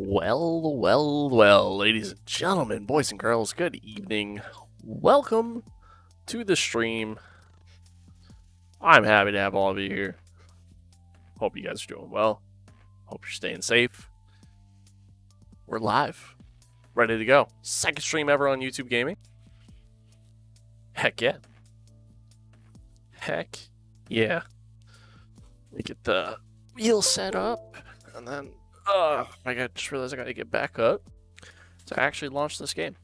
Well, ladies and gentlemen, boys and girls, good evening. Welcome to the stream. I'm happy to have all of you here. Hope you guys are doing well. Hope you're staying safe. We're live, ready to go. Second stream ever on YouTube Gaming. Heck yeah. Heck yeah. Let me get the wheel set up, and then I just realized I gotta get back up to actually launch this game.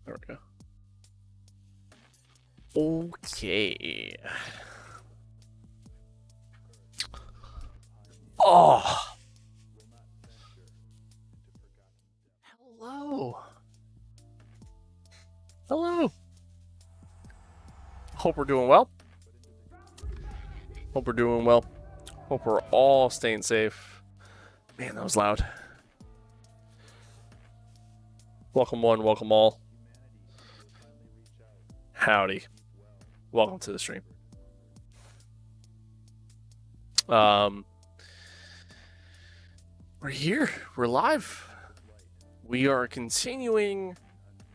There we go. Okay. Oh. Hello. Hope we're doing well. Hope we're all staying safe. Man, that was loud. Welcome one, welcome all. Howdy. Welcome to the stream. We're here. We're live. We are continuing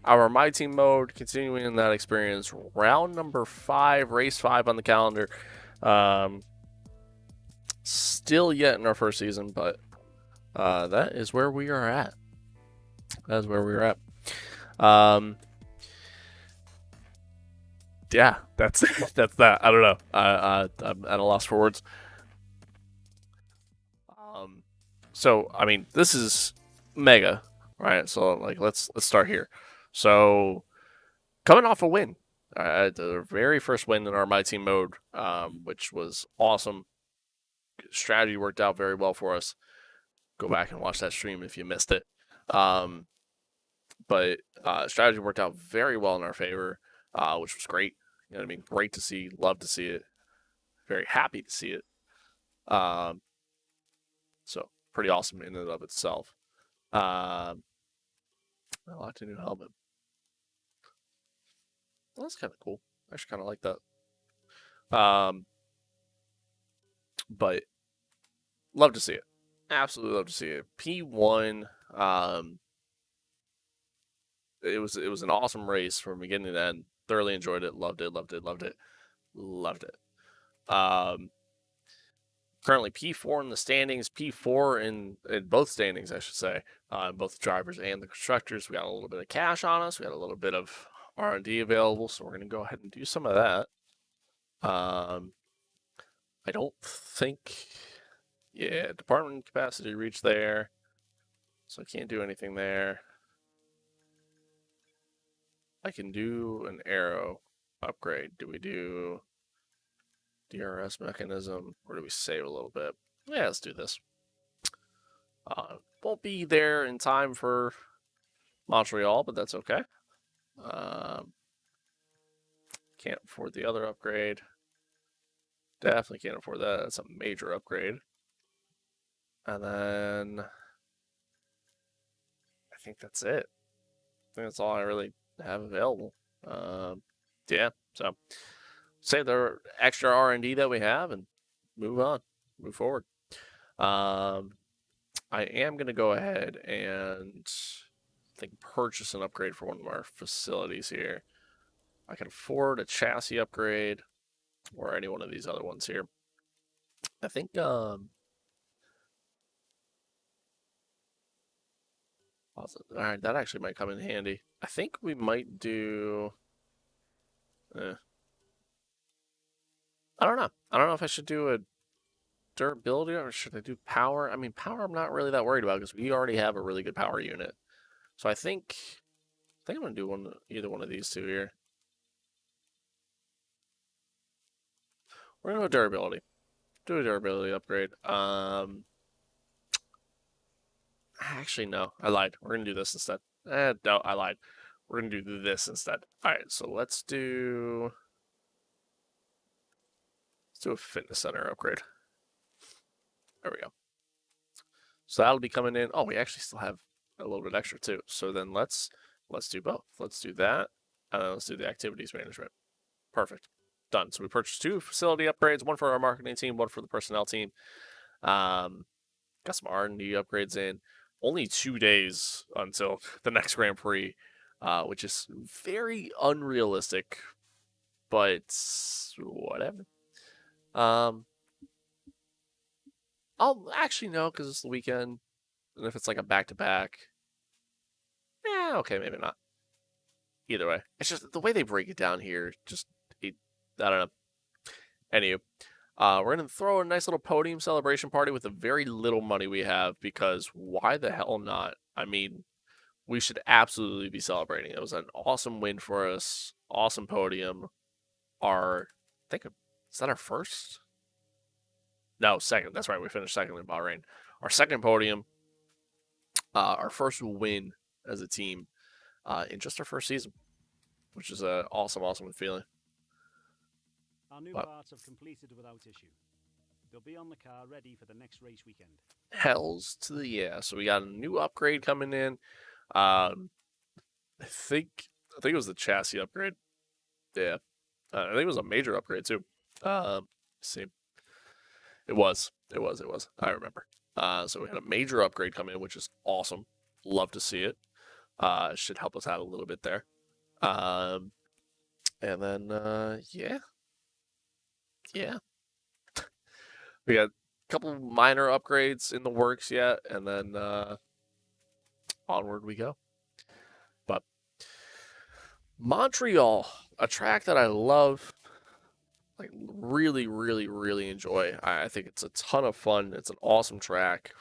our MyTeam mode, continuing in that experience. Round number 5, race 5 on the calendar. Still yet in our first season, but that is where we are at. Yeah, that's that. I don't know. I'm at a loss for words. So I mean, this is mega, right? So like, let's start here. So coming off a win, the very first win in our MyTeam mode, which was awesome. Strategy worked out very well for us. Go back and watch that stream if you missed it. But strategy worked out very well in our favor, which was great. You know what I mean? Great to see. Love to see it. Very happy to see it. So pretty awesome in and of itself. I like the new helmet. That's kind of cool. I actually kind of like that. But love to see it. Absolutely love to see it. P1. It was an awesome race from beginning to end. Thoroughly enjoyed it. Loved it. Currently P4 in the standings. P4 in both standings, I should say. Both the drivers and the constructors. We got a little bit of cash on us. We got a little bit of R&D available, so we're going to go ahead and do some of that. I don't think... Yeah, department capacity reached there, so I can't do anything there. I can do an arrow upgrade. Do we do DRS mechanism, or do we save a little bit? Yeah, let's do this. Won't be there in time for Montreal, but that's okay. Can't afford the other upgrade. Definitely can't afford that. That's a major upgrade. And then I think that's it. I think that's all I really have available. Yeah, so save the extra R&D that we have and move forward. I am going to go ahead and purchase an upgrade for one of our facilities here. I can afford a chassis upgrade or any one of these other ones here. I think alright, that actually might come in handy. I think we might do... I don't know. I don't know if I should do a durability or should I do power? I mean, power I'm not really that worried about because we already have a really good power unit. So I think I'm going to do either one of these two here. We're going to go durability. Do a durability upgrade. Actually, no. I lied. We're going to do this instead. No, I lied. We're going to do this instead. Alright, so let's do a fitness center upgrade. There we go. So that'll be coming in. Oh, we actually still have a little bit extra too. So then let's do both. Let's do that, and then let's do the activities management. Perfect. Done. So we purchased 2 facility upgrades, one for our marketing team, one for the personnel team. Got some R&D upgrades in. Only 2 days until the next Grand Prix, which is very unrealistic, but whatever. I'll actually no, because it's the weekend, and if it's like a back-to-back, okay, maybe not. Either way, it's just the way they break it down here. I don't know. Anywho, we're gonna throw a nice little podium celebration party with the very little money we have, because why the hell not? I mean, we should absolutely be celebrating. It was an awesome win for us. Awesome podium. Is that our first? No, second. That's right. We finished second in Bahrain. Our second podium. Our first win as a team in just our first season, which is an awesome feeling. Our new parts have completed without issue. They'll be on the car ready for the next race weekend. Hells to the yeah. So we got a new upgrade coming in. I think it was the chassis upgrade. Yeah. I think it was a major upgrade too. See. It was. I remember. So we had a major upgrade come in, which is awesome. Love to see it. Should help us out a little bit there. And then yeah. We got a couple minor upgrades in the works yet, and then onward we go. But Montreal, a track that I love, like really enjoy. I think it's a ton of fun. It's an awesome track.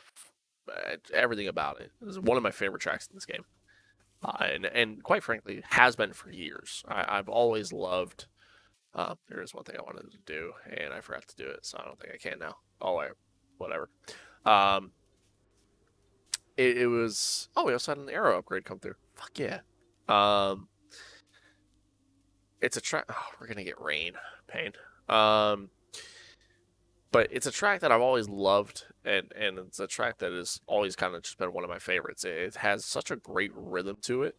Everything about it. It's one of my favorite tracks in this game. And quite frankly, has been for years. I've always loved. There is one thing I wanted to do, and I forgot to do it, so I don't think I can now. Oh, whatever. It was. Oh, we also had an arrow upgrade come through. Fuck yeah. It's a track. Oh, we're gonna get rain. Pain. But it's a track that I've always loved, and it's a track that has always kind of just been one of my favorites. It has such a great rhythm to it,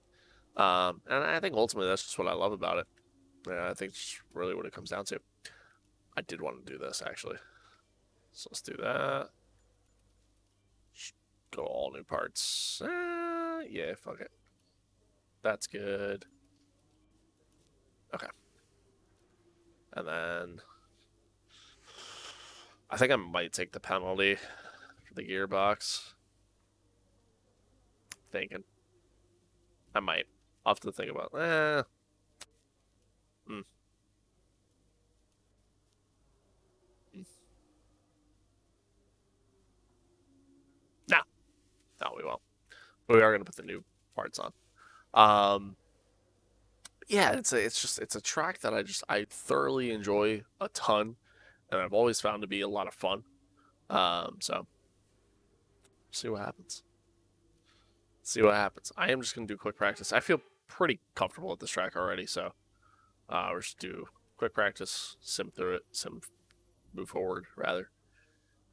and I think ultimately that's just what I love about it. Yeah, I think it's really what it comes down to. I did want to do this actually, so let's do that. Just go all new parts. Yeah, fuck it. That's good. Okay, and then I think I might take the penalty for the gearbox. Thinking. I might. I'll have to think about it. No, we won't. But we are going to put the new parts on. Yeah, it's a track that I thoroughly enjoy a ton, and I've always found to be a lot of fun. So see what happens. I am just gonna do quick practice. I feel pretty comfortable with this track already, so we're just do quick practice, sim through it, move forward rather,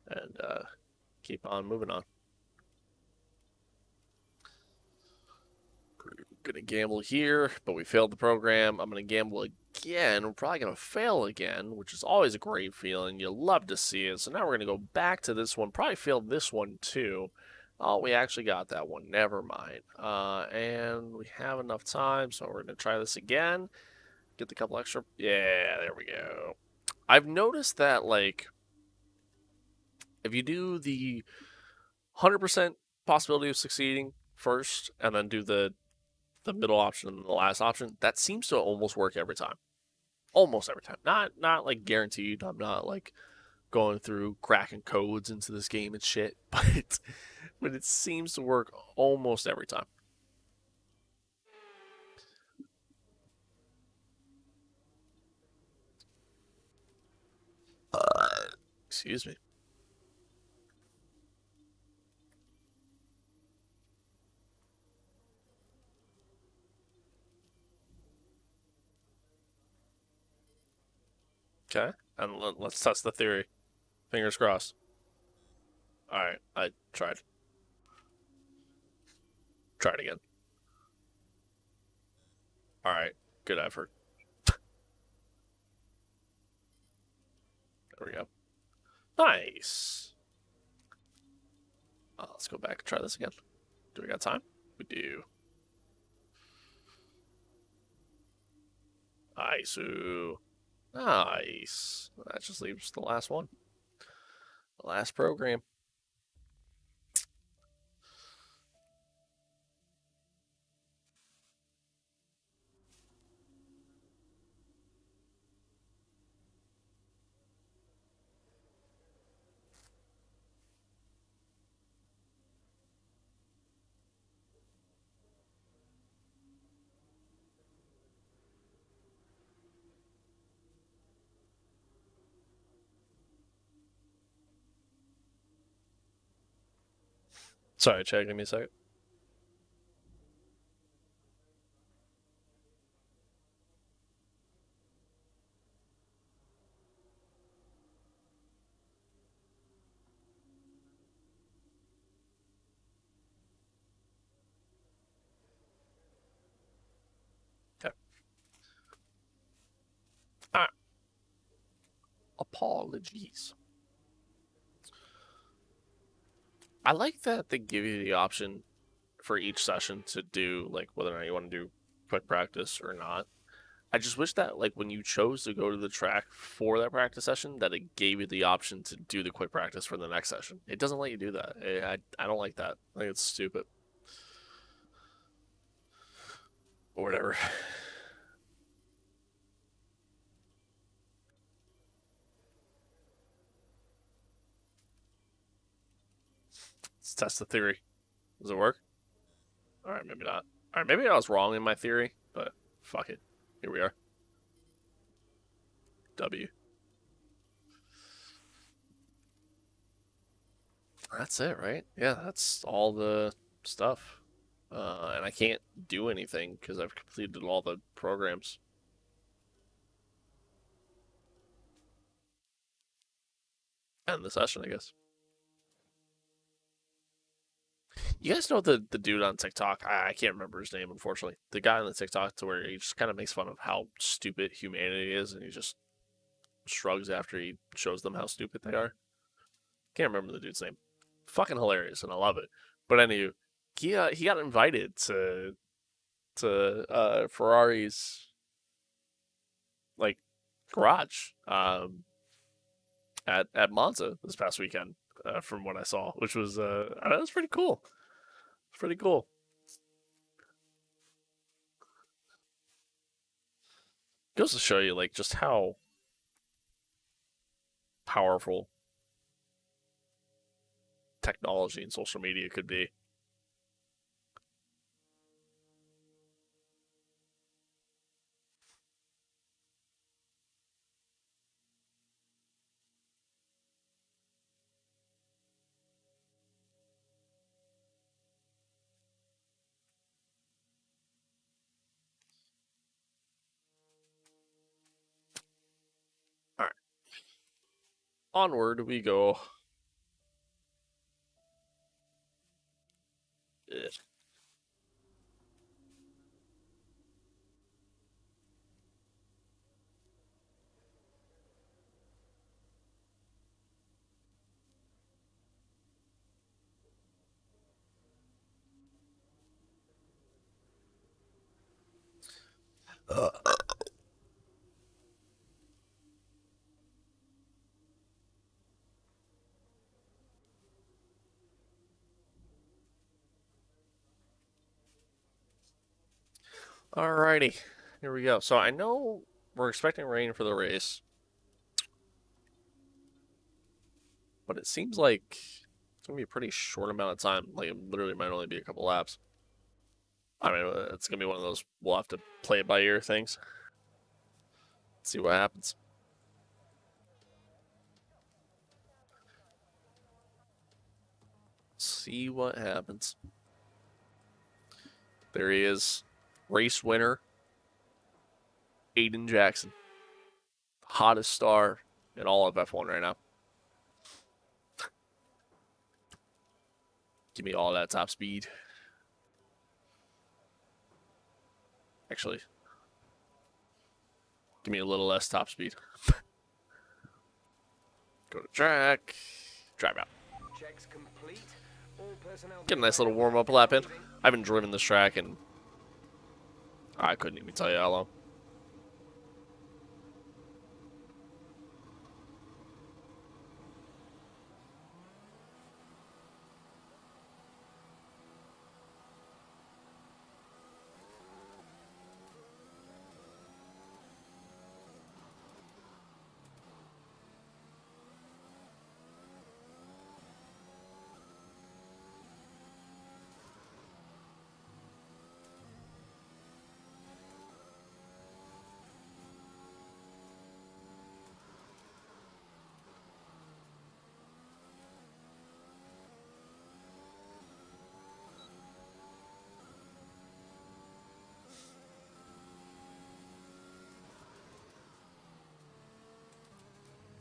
and keep on moving on. Gonna gamble here, but we failed the program. I'm gonna gamble again. We're probably gonna fail again, which is always a great feeling. You love to see it. So now we're gonna go back to this one. Probably failed this one too. Oh, we actually got that one. Never mind. And we have enough time, so we're gonna try this again. Get the couple extra. Yeah, there we go. I've noticed that like if you do the 100% possibility of succeeding first, and then do the middle option and the last option, that seems to almost work every time. Almost every time. Not like guaranteed. I'm not like going through cracking codes into this game and shit, but it seems to work almost every time. Excuse me. Okay, and let's test the theory. Fingers crossed. All right, I tried. Try it again. All right, good effort. There we go. Nice. Let's go back and try this again. Do we got time? We do. Isu. Nice. That just leaves the last one. The last program. Sorry, Chad, give me a second. Okay. All right. Apologies. I like that they give you the option for each session to do like whether or not you want to do quick practice or not. I just wish that like when you chose to go to the track for that practice session, that it gave you the option to do the quick practice for the next session. It doesn't let you do that. I don't like that. I think it's stupid. Or whatever. Let's test the theory. Does it work? All right, maybe not. All right, maybe I was wrong in my theory, but fuck it. Here we are. W. That's it, right? Yeah, that's all the stuff. And I can't do anything because I've completed all the programs. And the session, I guess. You guys know the dude on TikTok? I can't remember his name, unfortunately. The guy on the TikTok to where he just kind of makes fun of how stupid humanity is, and he just shrugs after he shows them how stupid they are. Can't remember the dude's name. Fucking hilarious, and I love it. But anywho, he got invited to Ferrari's like garage at Monza this past weekend, from what I saw, which was that was pretty cool. It's pretty cool. Goes to show you like just how powerful technology and social media could be. All right, onward we go. Ugh. Alrighty, here we go. So I know we're expecting rain for the race, but it seems like it's gonna be a pretty short amount of time. Like it literally might only be a couple laps. I mean, it's gonna be one of those we'll have to play it by ear things. See what happens. See what happens. There he is, race winner, Aiden Jackson, hottest star in all of F1 right now. Give me all that top speed. Actually, give me a little less top speed. Go to track. Drive out. Checks complete. Get a nice little warm-up lap in. I haven't driven this track and I couldn't even tell you how long.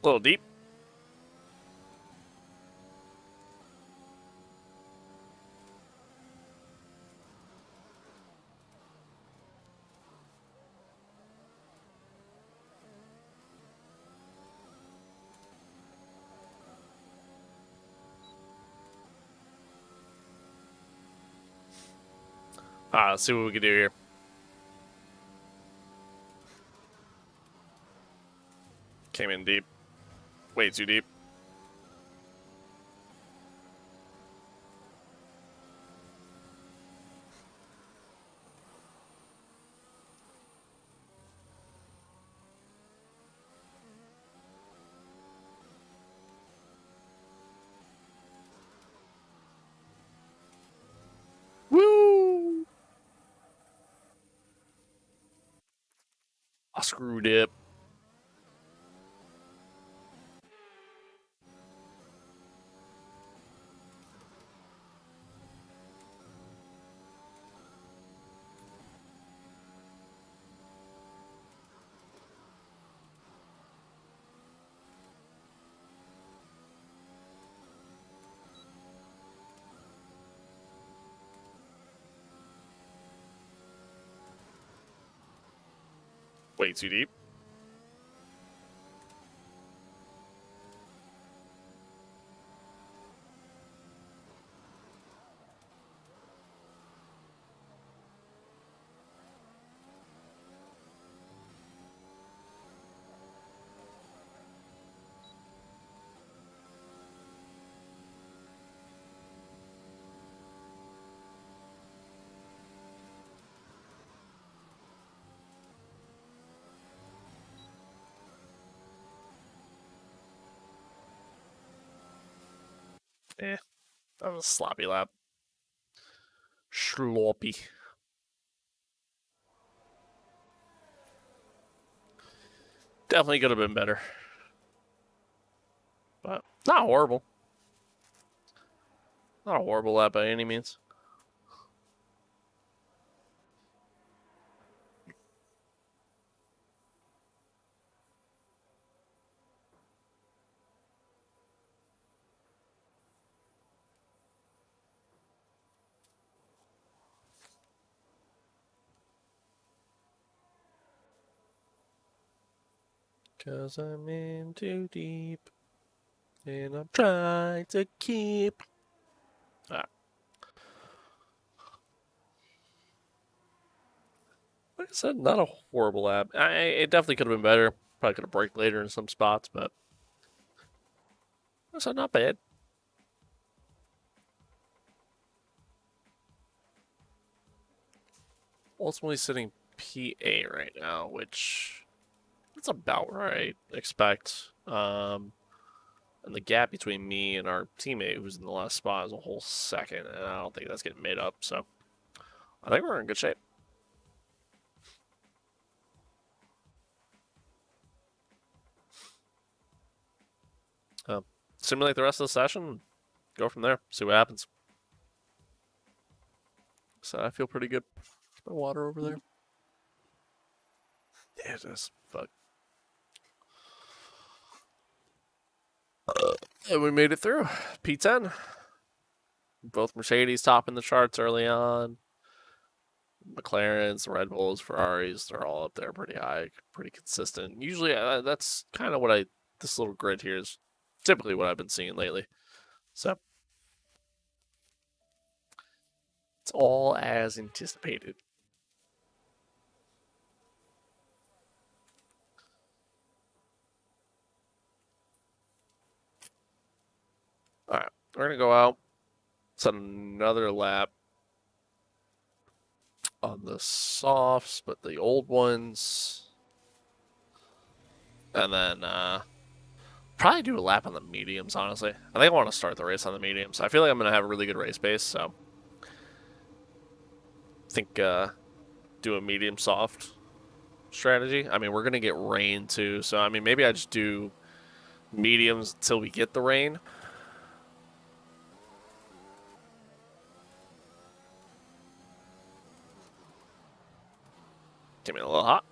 A little deep. Let's see what we can do here. Came in deep. Way too deep. Woo! I screwed it. Way too deep. That was a sloppy lap. Sloppy. Definitely could have been better. But not horrible. Not a horrible lap by any means. Cause I'm in too deep. And I'm trying to keep. Like I said, not a horrible lap. It definitely could have been better. Probably could have braked later in some spots, but that's not bad. Ultimately sitting PA right now, which that's about where I expect. And the gap between me and our teammate who's in the last spot is a whole second, and I don't think that's getting made up. So I think we're in good shape. Simulate the rest of the session, go from there, see what happens. So I feel pretty good. My water over there. Yeah, it is. Fuck. And we made it through. P10. Both Mercedes topping the charts early on. McLarens, Red Bulls, Ferraris, they're all up there pretty high, pretty consistent. Usually that's kind of what this little grid here is typically what I've been seeing lately. So It's all as anticipated. All right, we're gonna go out, set another lap on the softs, but the old ones, and then probably do a lap on the mediums. Honestly, I think I want to start the race on the mediums. I feel like I'm gonna have a really good race pace, so I think do a medium soft strategy. I mean, we're gonna get rain too, so I mean, maybe I just do mediums until we get the rain. Give me a little hot.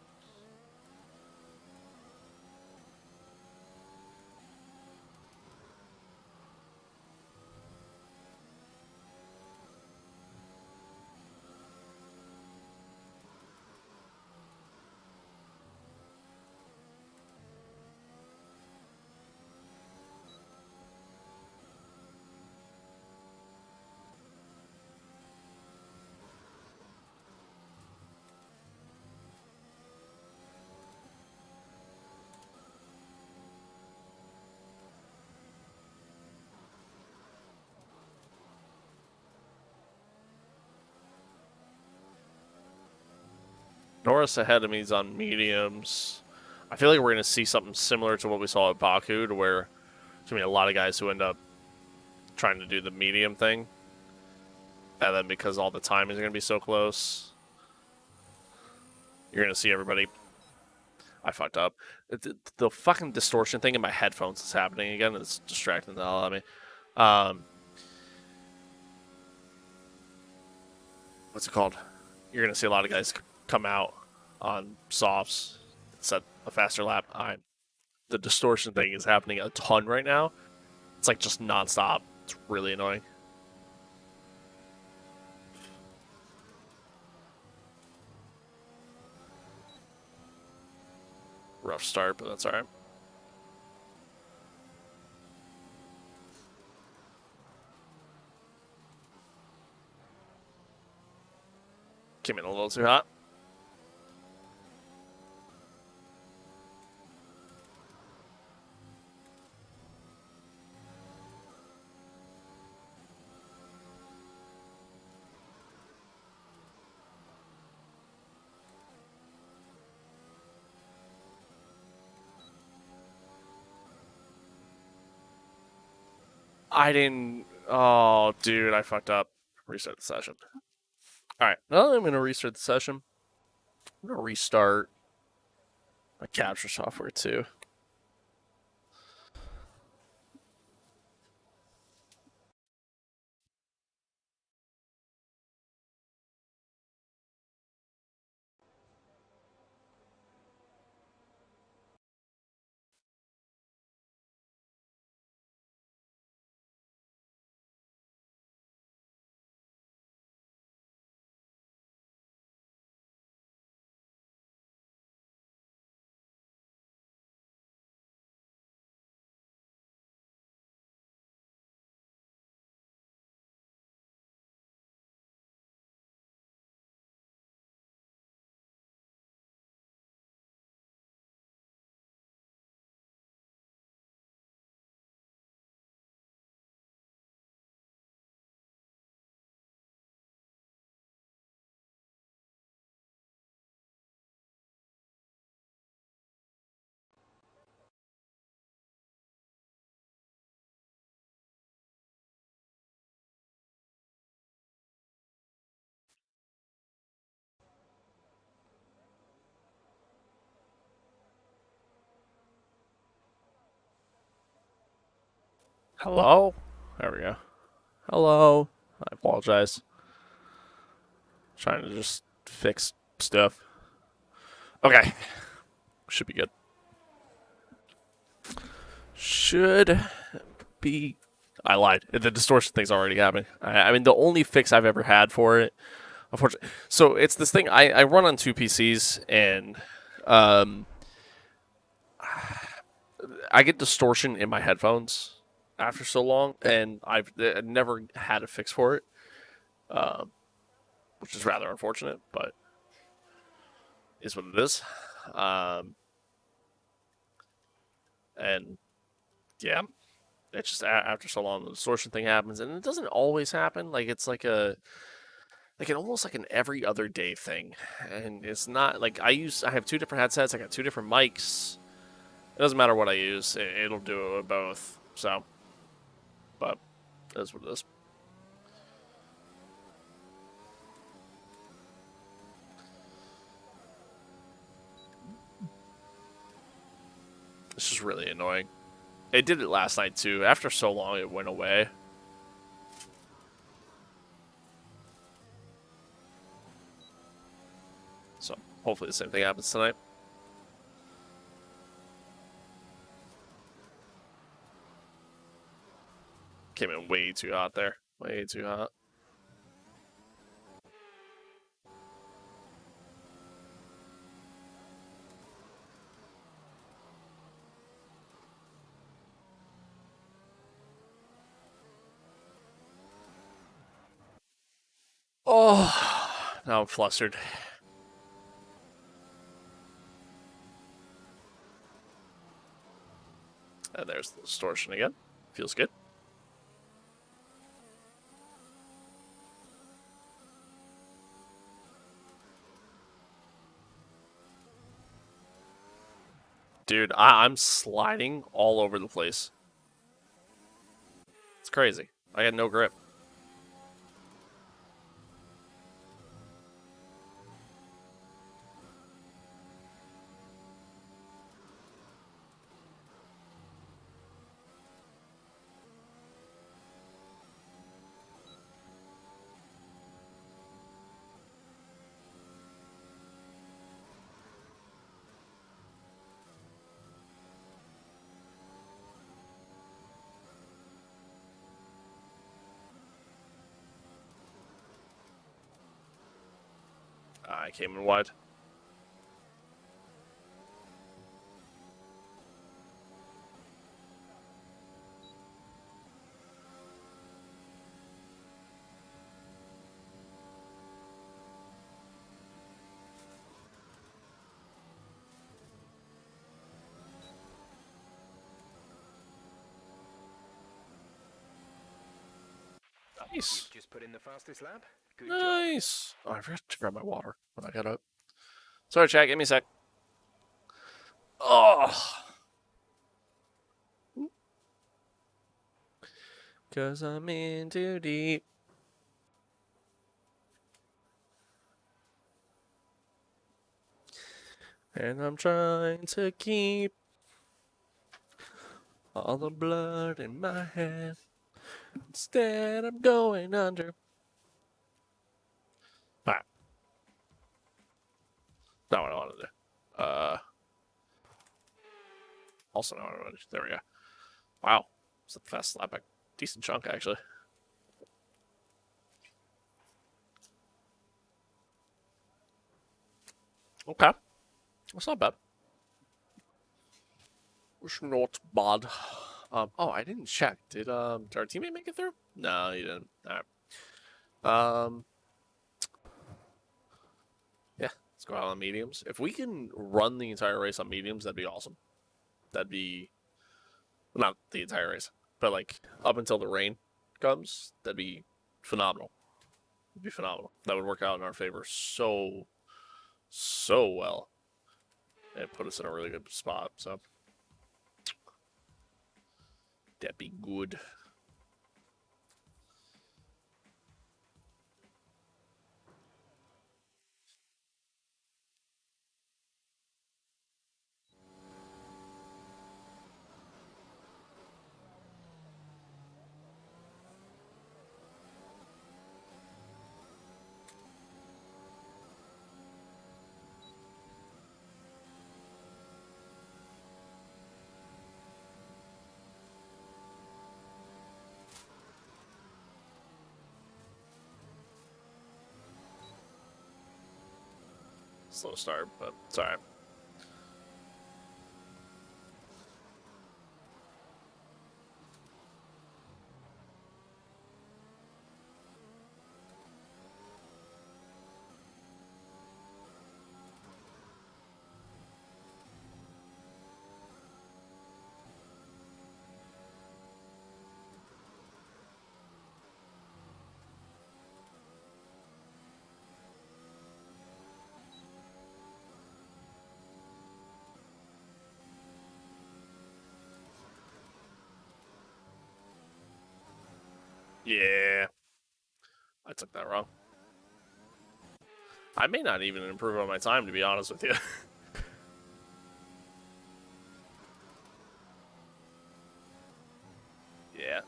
Norris ahead of me is on mediums. I feel like we're going to see something similar to what we saw at Baku, to where there's going to be a lot of guys who end up trying to do the medium thing. And then because all the timings are going to be so close, you're going to see everybody. I fucked up. The fucking distortion thing in my headphones is happening again. It's distracting the hell out of me. What's it called? You're going to see a lot of guys come out on softs, set a faster lap. The distortion thing is happening a ton right now. It's like just nonstop. It's really annoying. Rough start, but that's alright. Came in a little too hot. I didn't. Oh, dude, I fucked up. Restart the session. Alright, now I'm going to restart the session. I'm going to restart my capture software too. Hello? There we go. Hello. I apologize. Trying to just fix stuff. Okay. Should be good. Should be. I lied. The distortion thing's already happening. I mean, the only fix I've ever had for it, unfortunately. So it's this thing. I run on two PCs, and I get distortion in my headphones after so long, and I've never had a fix for it. which is rather unfortunate, but is what it is. And yeah, it's just after so long the distortion thing happens, and it doesn't always happen. Like it's like almost like an every other day thing, and it's not like I have two different headsets. I got two different mics. It doesn't matter what I use; it'll do it with both. So, but that's what it is. It's just really annoying. It did it last night too. After so long, it went away. So hopefully the same thing happens tonight. Came in way too hot there. Way too hot. Oh, now I'm flustered. And there's the distortion again. Feels good. Dude, I'm sliding all over the place. It's crazy. I got no grip. I came in wide. Nice. Just put in the fastest lap. Good Nice. Oh, I forgot to grab my water when I got up. Sorry, chat. Give me a sec. Oh. Cause I'm in too deep. And I'm trying to keep all the blood in my head. Instead, I'm going under. Alright. Not what I want to do. Also not what I want to do. There we go. Wow. It's a fast slap back. Decent chunk, actually. Okay. That's not bad. It's not bad. Oh, I didn't check. Did our teammate make it through? No, he didn't. Alright. Yeah, let's go out on mediums. If we can run the entire race on mediums, that'd be awesome. That'd be not the entire race, but like up until the rain comes, that'd be phenomenal. It'd be phenomenal. That would work out in our favor so well, and put us in a really good spot. So that'd be good. Slow start, but it's alright. Yeah. I took that wrong. I may not even improve on my time, to be honest with you. Yeah.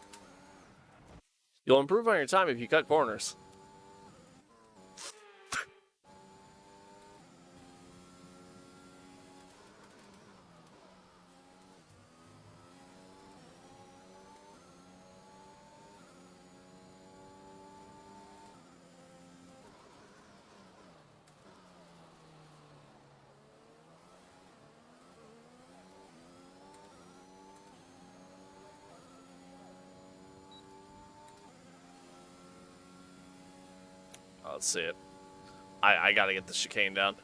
You'll improve on your time if you cut corners. Let's see it. I gotta get the chicane down.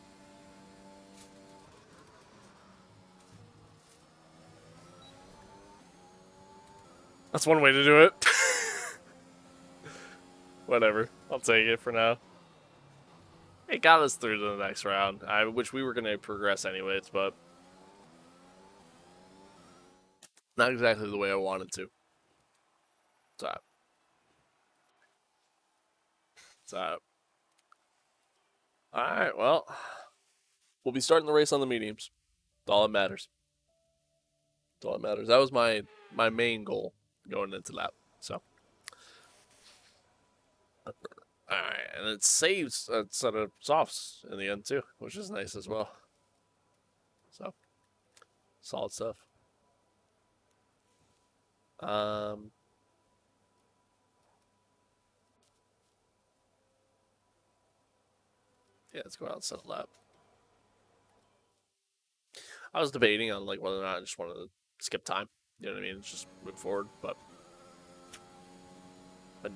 That's one way to do it. Whatever. I'll take it for now. It got us through to the next round, which we were going to progress anyways, but not exactly the way I wanted to. So. Alright, well. We'll be starting the race on the mediums. That's all that matters. That's all that matters. That was my main goal going into that. So. Alright, and it saves a set of softs in the end too, which is nice as well. So, solid stuff. Yeah, let's go out and settle that. I was debating on like whether or not I just wanted to skip time. You know what I mean? Just move forward, but nah.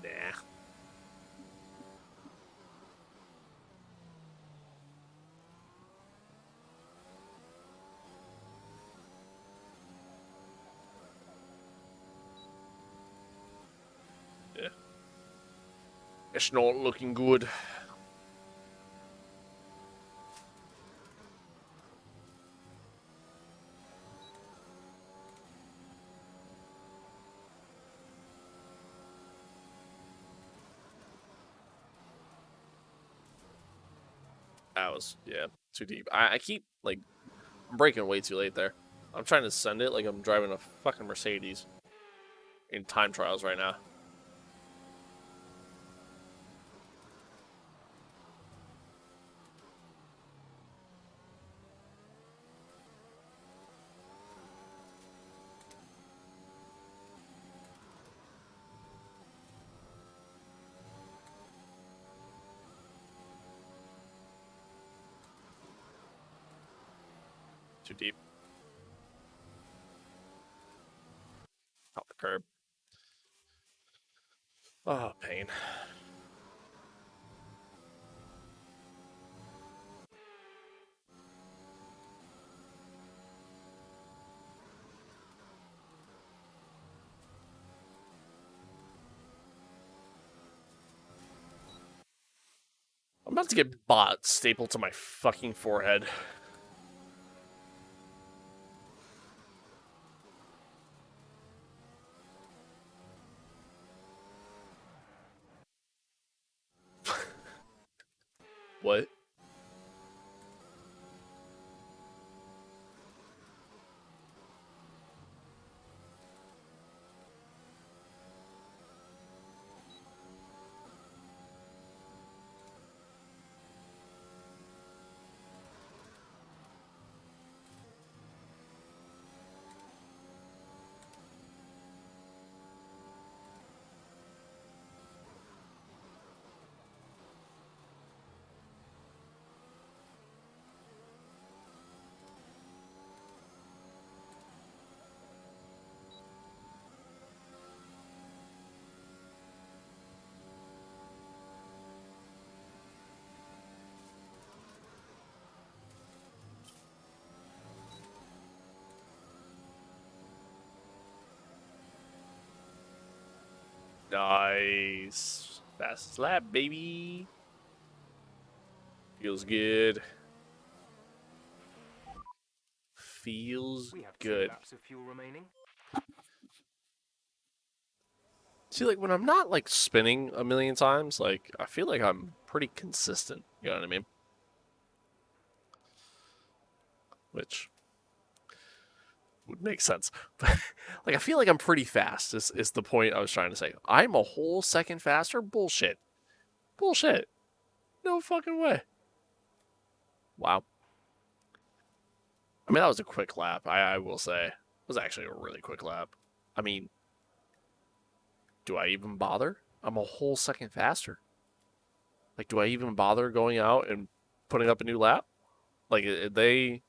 Yeah. It's not looking good. That was, yeah, too deep. I keep, like, I'm braking way too late there. I'm trying to send it like I'm driving a fucking Mercedes in time trials right now. Too deep. Off the curb. Oh, pain. I'm about to get bot stapled to my fucking forehead. What? Nice. Fast lap, baby. Feels good. Feels We have 2 good. laps of fuel remaining. See, like, when I'm not, like, spinning a million times, like, I feel like I'm pretty consistent. You know what I mean? Which would make sense. But, like, I feel like I'm pretty fast, is the point I was trying to say. I'm a whole second faster? Bullshit. Bullshit. No fucking way. Wow. I mean, that was a quick lap, I will say. It was actually a really quick lap. I mean, do I even bother? I'm a whole second faster. Like, do I even bother going out and putting up a new lap? Like, I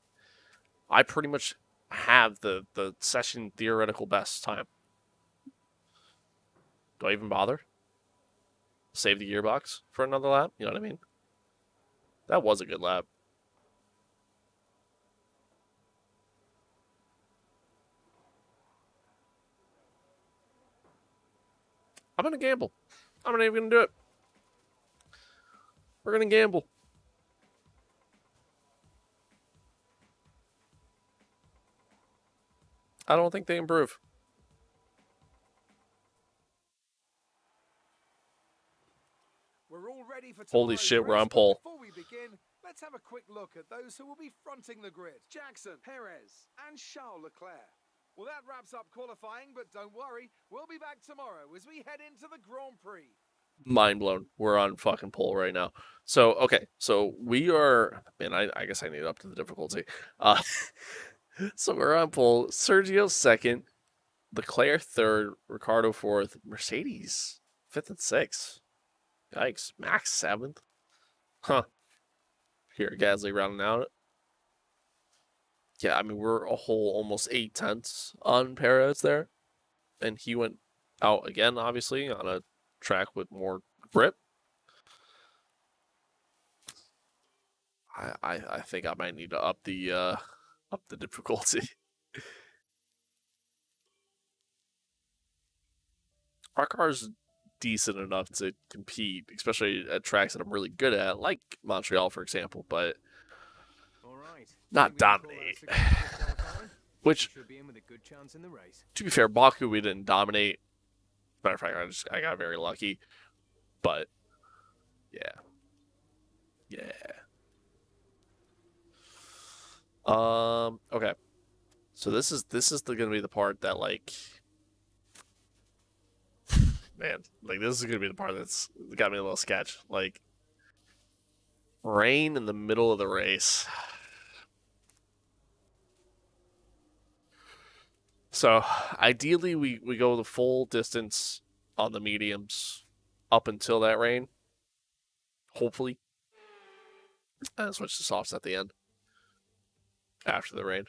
pretty much have the session theoretical best time. Do I even bother? Save the gearbox for another lap? You know what I mean? That was a good lap. I'm going to gamble. I'm not even going to do it. We're going to gamble. I don't think they improve. We're all ready for Holy tomorrow's shit, we're race, on but pole. Before we begin, let's have a quick look at those who will be fronting the grid. Jackson, Perez, and Charles Leclerc. Well, that wraps up qualifying, but don't worry, we'll be back tomorrow as we head into the Grand Prix. Mind blown. We're on fucking pole right now. So, okay. So we are, man, I guess I need to up to the difficulty. So we're on pole. Sergio second, Leclerc third, Ricardo fourth, Mercedes fifth and sixth. Yikes. Max seventh. Huh. Here, Gasly rounding out. Yeah, I mean, we're a whole almost 8/10 on Perez there. And he went out again, obviously, on a track with more grip. I think I might need to up the difficulty. Our car's decent enough to compete, especially at tracks that I'm really good at, like Montreal, for example, but All right. not dominate. Which, should be in with a good chance in the race. to be fair, Baku we didn't dominate. Matter of fact, I got very lucky. But yeah. Okay. So this is gonna be the part that, like, man, like, this is gonna be the part that's got me a little sketch. Like, rain in the middle of the race. So ideally we go the full distance on the mediums up until that rain. Hopefully. And switch to softs at the end. After the rain.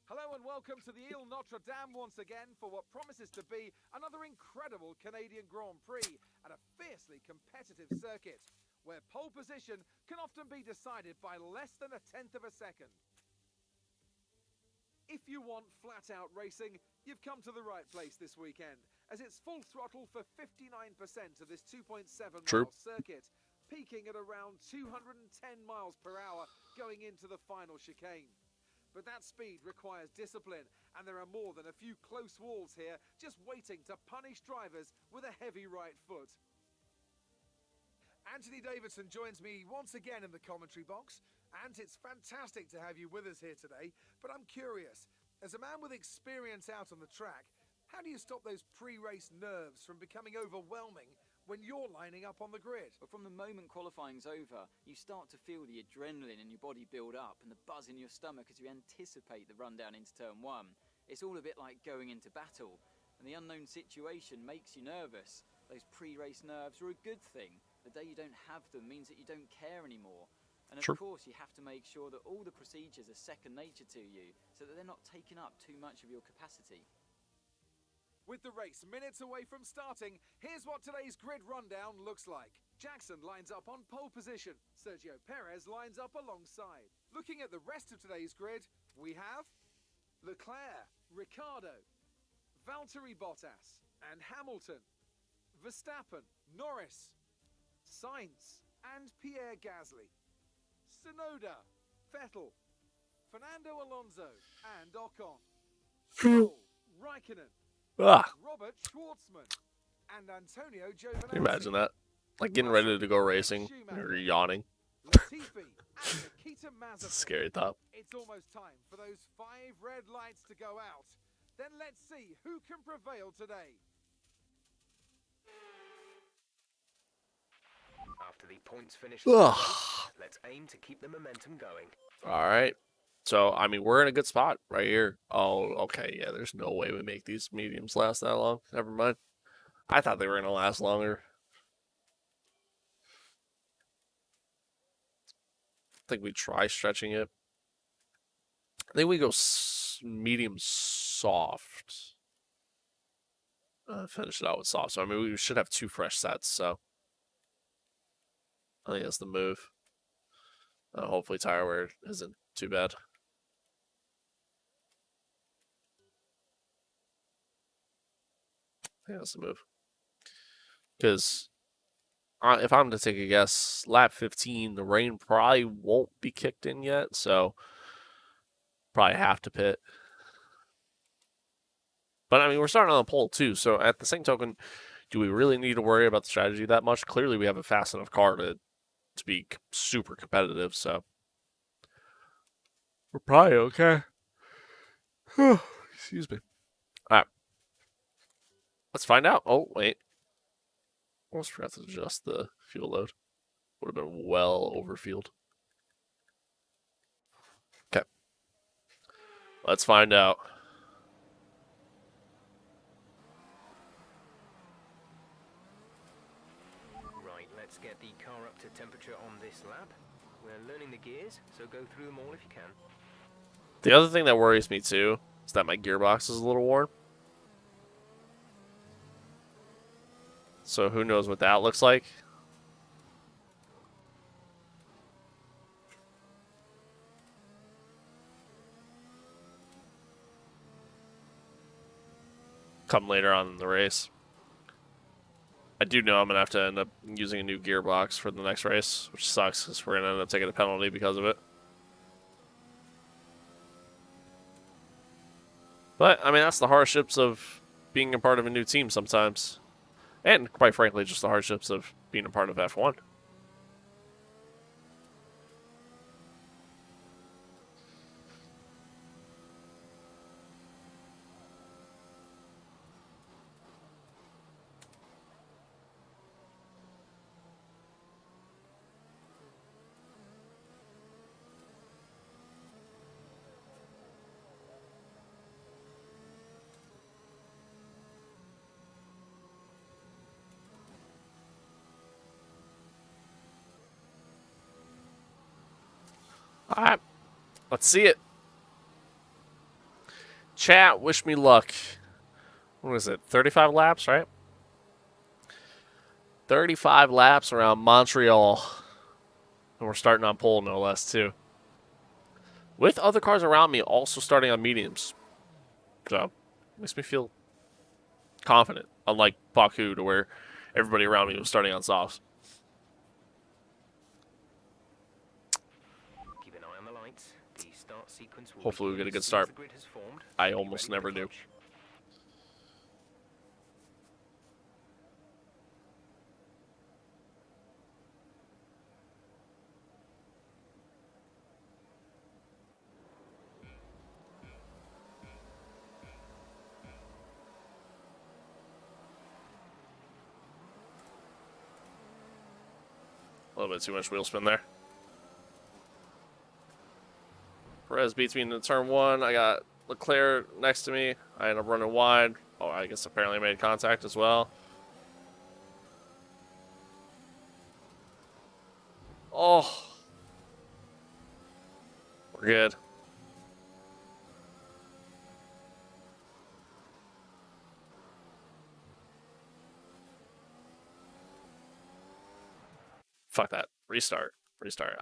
Hello and welcome to the Ile Notre Dame once again for what promises to be another incredible Canadian Grand Prix at a fiercely competitive circuit, where pole position can often be decided by less than a tenth of a second. If you want flat-out racing, you've come to the right place this weekend, as it's full throttle for 59% of this 2.7-mile circuit, peaking at around 210 miles per hour going into the final chicane. But that speed requires discipline, and there are more than a few close walls here just waiting to punish drivers with a heavy right foot. Anthony Davidson joins me once again in the commentary box, and it's fantastic to have you with us here today. But I'm curious, as a man with experience out on the track, how do you stop those pre-race nerves from becoming overwhelming when you're lining up on the grid? But from the moment qualifying's over, you start to feel the adrenaline in your body build up and the buzz in your stomach as you anticipate the rundown into turn one. It's all a bit like going into battle, and the unknown situation makes you nervous. Those pre-race nerves are a good thing. The day you don't have them means that you don't care anymore. And of course, you have to make sure that all the procedures are second nature to you, so that they're not taking up too much of your capacity. With the race minutes away from starting, here's what today's grid rundown looks like. Jackson lines up on pole position. Sergio Perez lines up alongside. Looking at the rest of today's grid, we have Leclerc, Ricardo, Valtteri Bottas, and Hamilton, Verstappen, Norris, Sainz, and Pierre Gasly, Tsunoda, Vettel, Fernando Alonso, and Ocon, Stroll, Raikkonen, Robert Schwartzman, and Antonio Can you imagine that? Like getting ready to go racing, and you're yawning. Latifi and Nikita It's a Mazepin. scary thought. It's almost time for those 5 red lights to go out. Then let's see who can prevail today. After the points finish, Ugh. let's aim to keep the momentum going. All right. So, I mean, we're in a good spot right here. Oh, okay. Yeah, there's no way we make these mediums last that long. Never mind. I thought they were going to last longer. I think we try stretching it. I think we go medium soft. Finish it out with soft. So, I mean, we should have 2 fresh sets. So, I think that's the move. Hopefully, tire wear isn't too bad. I think that's the move. Because if I'm to take a guess, lap 15, the rain probably won't be kicked in yet. So, probably have to pit. But, I mean, we're starting on the pole, too. So, at the same token, do we really need to worry about the strategy that much? Clearly, we have a fast enough car to be super competitive. So, we're probably okay. Excuse me. All right. Let's find out. Oh, wait. Almost forgot to adjust the fuel load. Would have been well overfueled. Okay. Let's find out. Right, let's get the car up to temperature on this lap. We're learning the gears, so go through them all if you can. The other thing that worries me too is that my gearbox is a little worn. So who knows what that looks like. Come later on in the race. I do know I'm going to have to end up using a new gearbox for the next race, which sucks because we're going to end up taking a penalty because of it. But, I mean, that's the hardships of being a part of a new team sometimes. And, quite frankly, just the hardships of being a part of F1. Alright, let's see it. Chat, wish me luck. What is it, 35 laps, right? 35 laps around Montreal. And we're starting on pole, no less, too. With other cars around me also starting on mediums. So, makes me feel confident. Unlike Baku, to where everybody around me was starting on softs. Keep an eye on the lights. The start sequence will Hopefully we begin get a good as soon as start. the grid has formed. I Be almost ready never with the do. clutch. A little bit too much wheel spin there. Perez beats me into turn 1. I got Leclerc next to me. I end up running wide. Oh, I guess apparently made contact as well. Oh. We're good. Fuck that. Restart. Restart.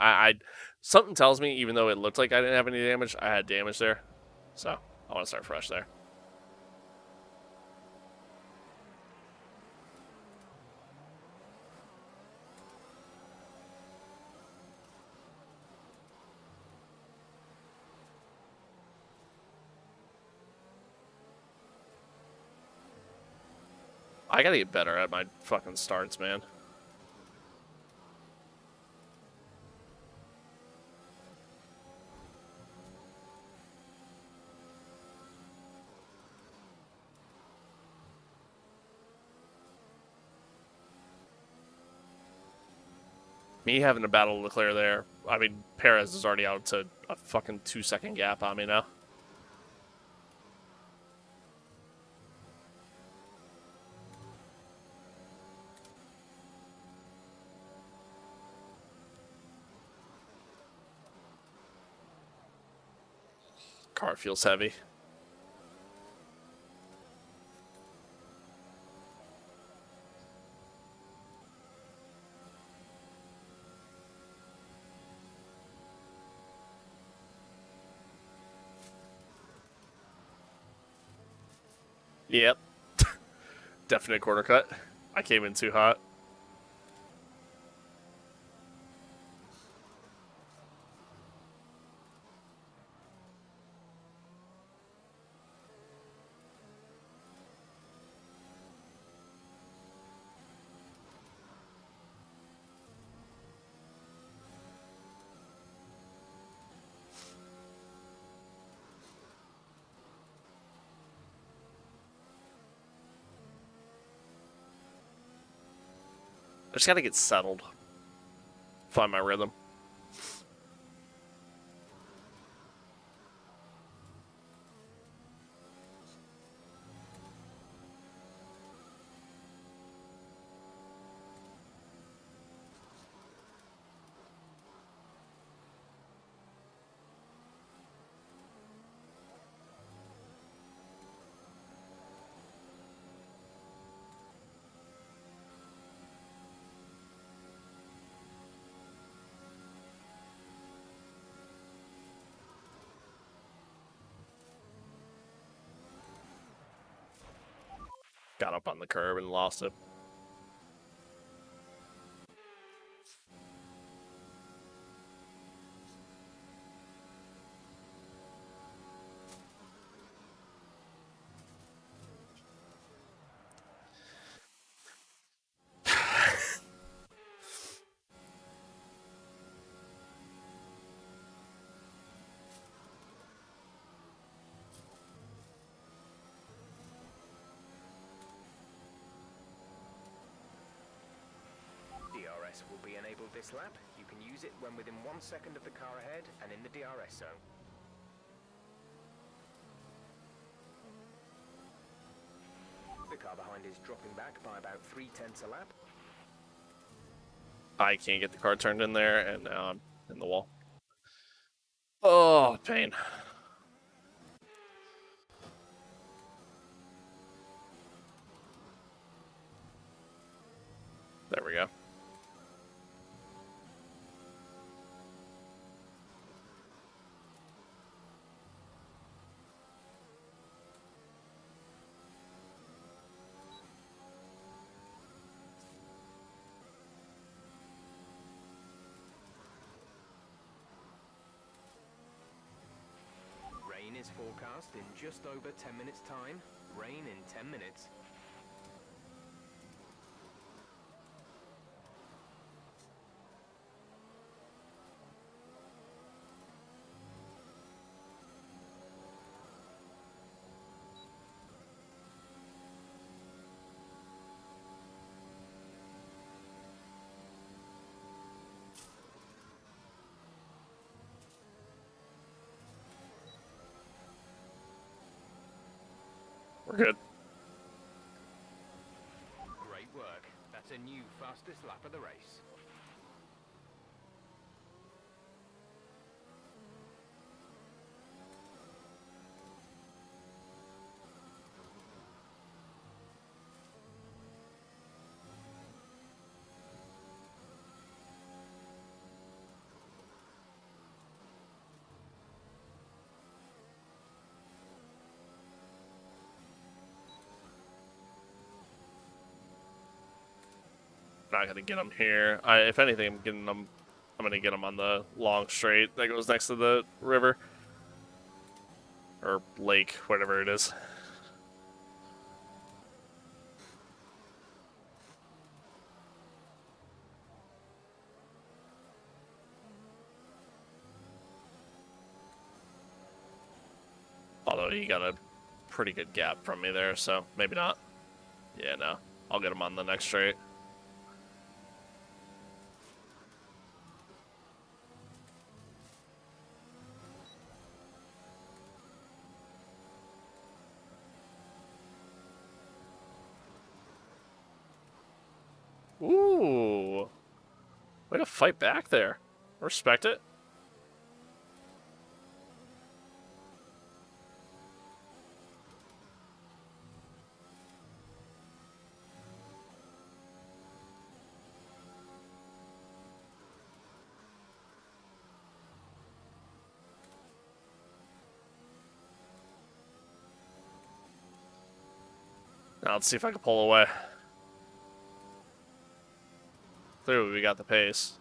Something tells me, even though it looked like I didn't have any damage, I had damage there. So, I want to start fresh there. I gotta get better at my fucking starts, man. Me having a battle to clear there. I mean, Perez is already out to a fucking 2-second gap on me now. Car feels heavy. Yep. Definite quarter cut. I came in too hot. I just gotta get settled. Find my rhythm. Got up on the curb and lost it. DRS will be enabled this lap. You can use it when within 1 second of the car ahead and in the DRS zone. The car behind is dropping back by about 0.3 a lap. I can't get the car turned in there, and now I'm in the wall. Oh, pain. There we go. Rain is forecast in just over 10 minutes' time. Rain in 10 minutes. We're good. Great work. That's a new fastest lap of the race. Not gonna get them here. If anything, I'm getting them. I'm gonna get them on the long straight that goes next to the river or lake, whatever it is. he got a pretty good gap from me there, so maybe not. Yeah, no. I'll get him on the next straight. Ooh. Way to fight back there. Respect it. Now let's see if I can pull away. Clearly we got the pace.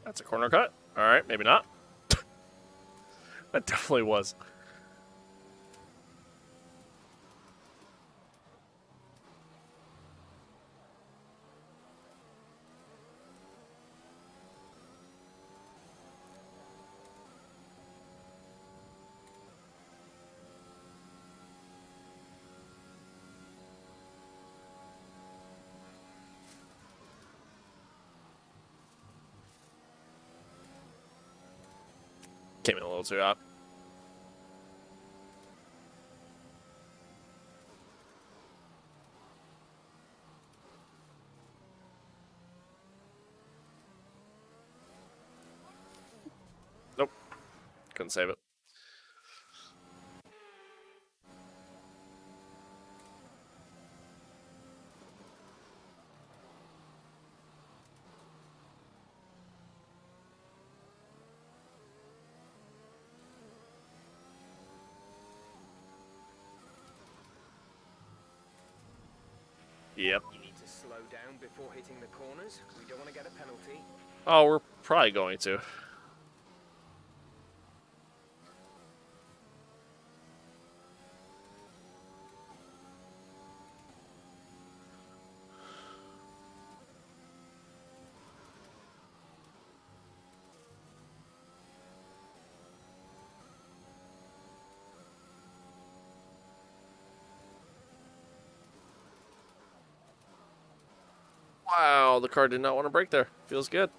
That's a corner cut. Alright, maybe not. That definitely was. Came in a little too hot. Nope. Couldn't save it. Yep. You need to slow down before hitting the corners. We don't want to get a penalty. Oh, we're probably going to. Wow, the car did not want to brake there. Feels good.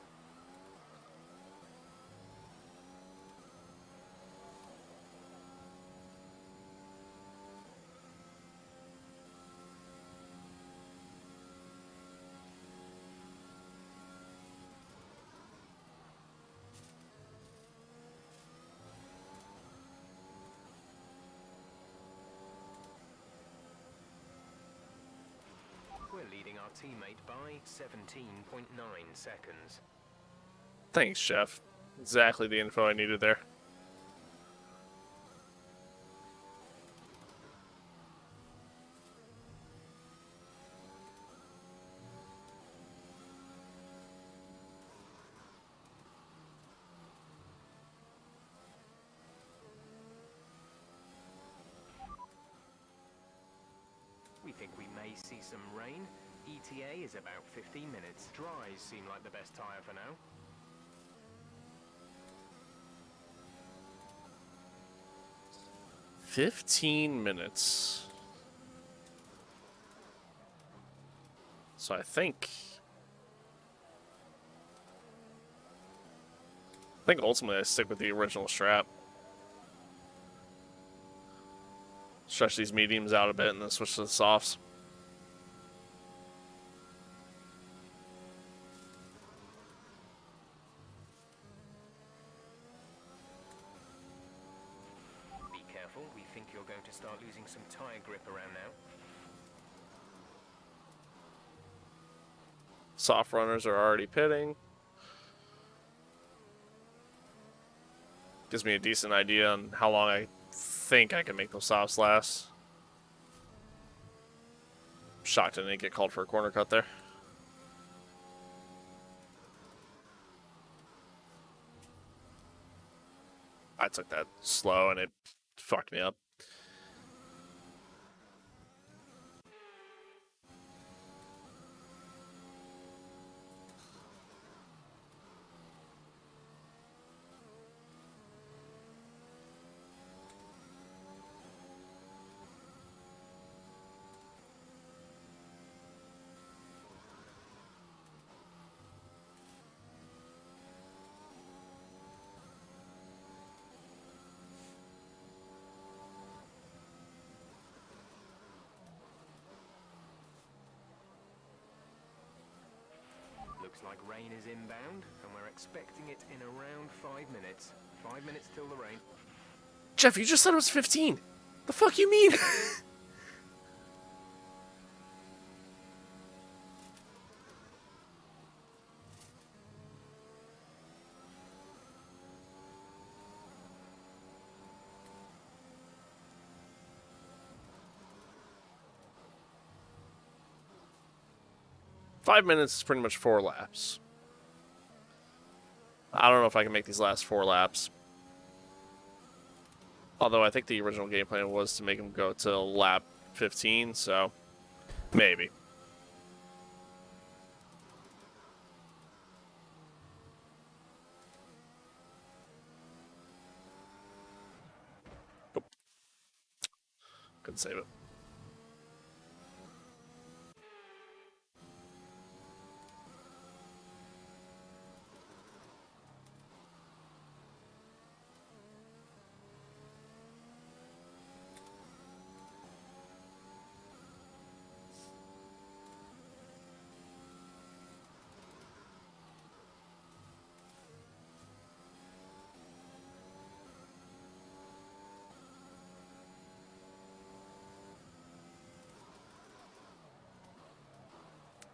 We're leading our teammate by 17.9 seconds. Thanks, Chef. Exactly the info I needed there. We think we may see some rain. ETA is about 15 minutes. Dries seem like the best tyre for now. 15 minutes. So I think ultimately I stick with the original strap. Stretch these mediums out a bit and then switch to the softs. Be careful, we think you're going to start losing some tire grip around now. Soft runners are already pitting. Gives me a decent idea on how long I think I can make those softs last. Shocked I didn't get called for a corner cut there. I took that slow and it fucked me up. Looks like rain is inbound, and we're expecting it in around 5 minutes. 5 minutes till the rain. Jeff, you just said it was 15. The fuck you mean? Five minutes is pretty much 4 laps. I don't know if I can make these last 4 laps. Although I think the original game plan was to make them go to lap 15, so maybe. Nope. Couldn't save it.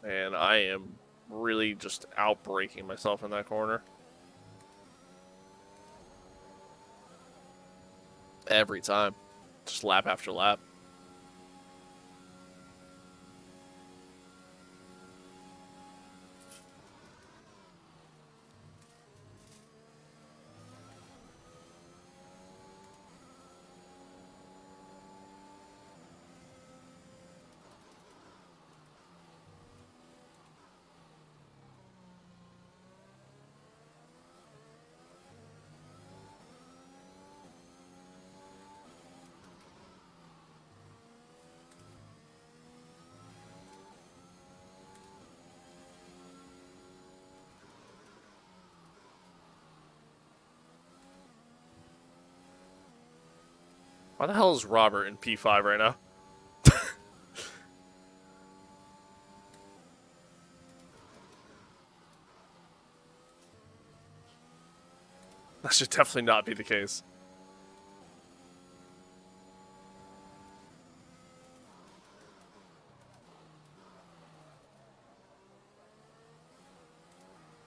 And I am really just outbraking myself in that corner. Every time. Just lap after lap. Why the hell is Robert in P5 right now? That should definitely not be the case.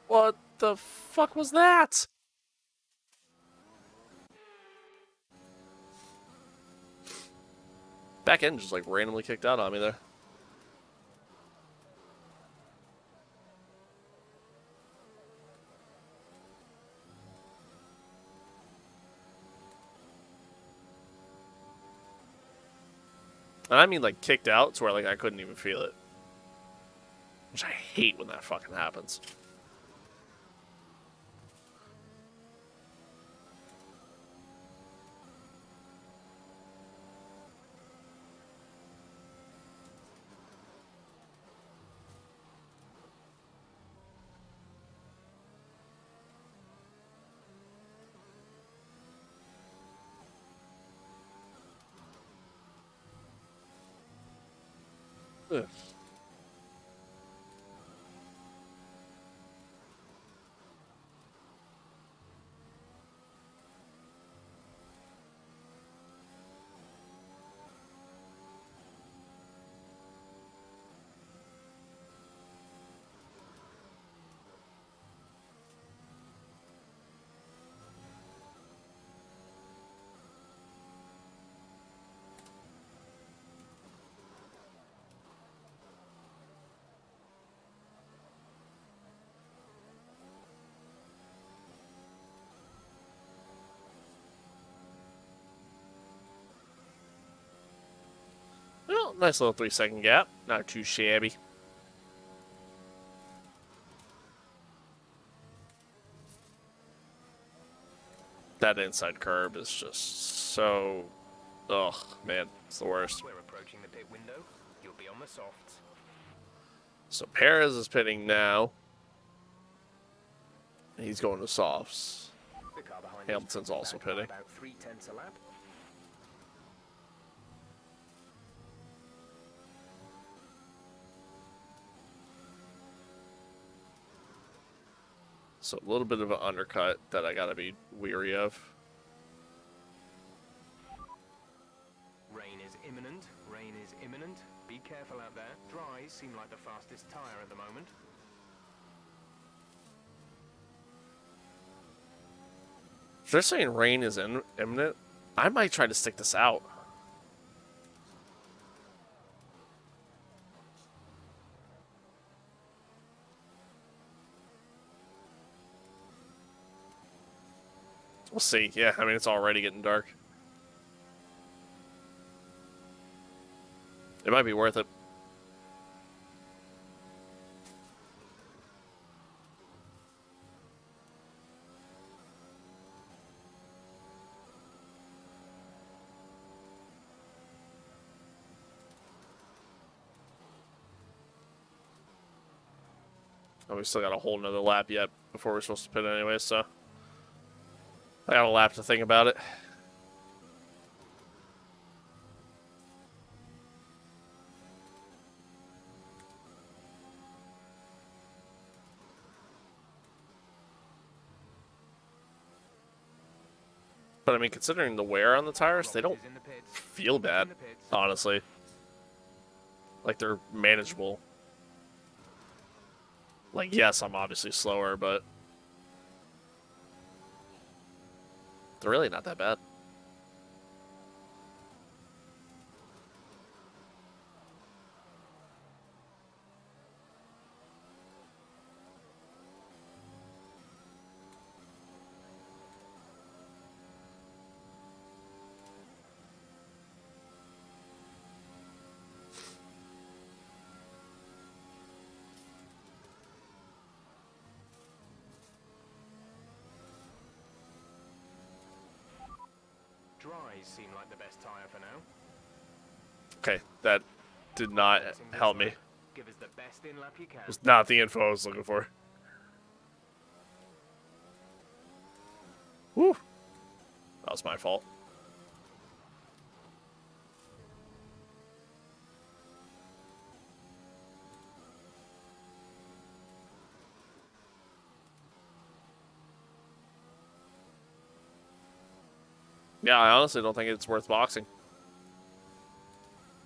What the fuck was that? Back end just like randomly kicked out on me there. And I mean like kicked out to where like I couldn't even feel it. Which I hate when that fucking happens. Ugh. Well, nice little 3-second gap. Not too shabby. That inside curb is just so... Ugh, man. It's the worst. We're approaching the pit window. You'll be on the softs. So Perez is pitting now. He's going to softs. The car behind us Hamilton's dropping also back by pitting. About 3/10 a lap. So a little bit of an undercut that I gotta be weary of. Rain is imminent. Rain is imminent. Be careful out there. Dries seem like the fastest tyre at the moment. If they're saying rain is imminent, I might try to stick this out. We'll see. Yeah, I mean, it's already getting dark. It might be worth it. Oh, we still got a whole nother lap yet before we're supposed to pit anyway, so I got a lap to think about it. But I mean, considering the wear on the tires, they don't Is in the pits. feel bad, In the pits. honestly. Like, they're manageable. Like, yes, I'm obviously slower, but they're really not that bad. Dries seem like the best tyre for now. Okay, that did not Letting this help me. lap Give us the best in lap you can. It's not the info I was looking for. Woo! That was my fault. Yeah, I honestly don't think it's worth boxing.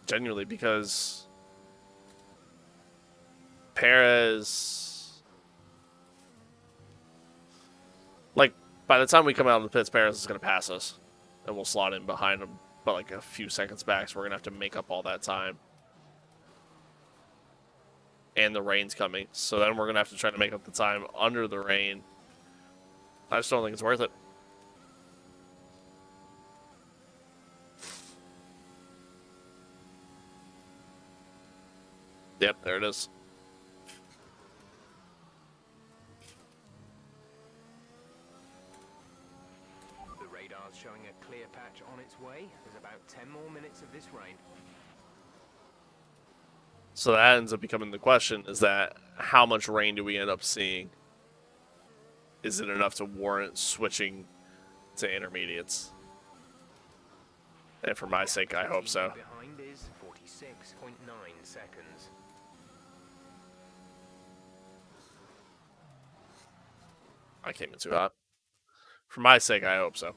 Genuinely, because Perez, like, by the time we come out of the pits, Perez is going to pass us, and we'll slot in behind him, but like a few seconds back, so we're going to have to make up all that time. And the rain's coming, so then we're going to have to try to make up the time under the rain. I just don't think it's worth it. Yep, there it is. The radar's showing a clear patch on its way. There's about 10 more minutes of this rain. So that ends up becoming the question, is that how much rain do we end up seeing? Is it enough to warrant switching to intermediates? And for my sake, I hope so. Behind is 46 6.9 seconds. I came in too hot. For my sake, I hope so.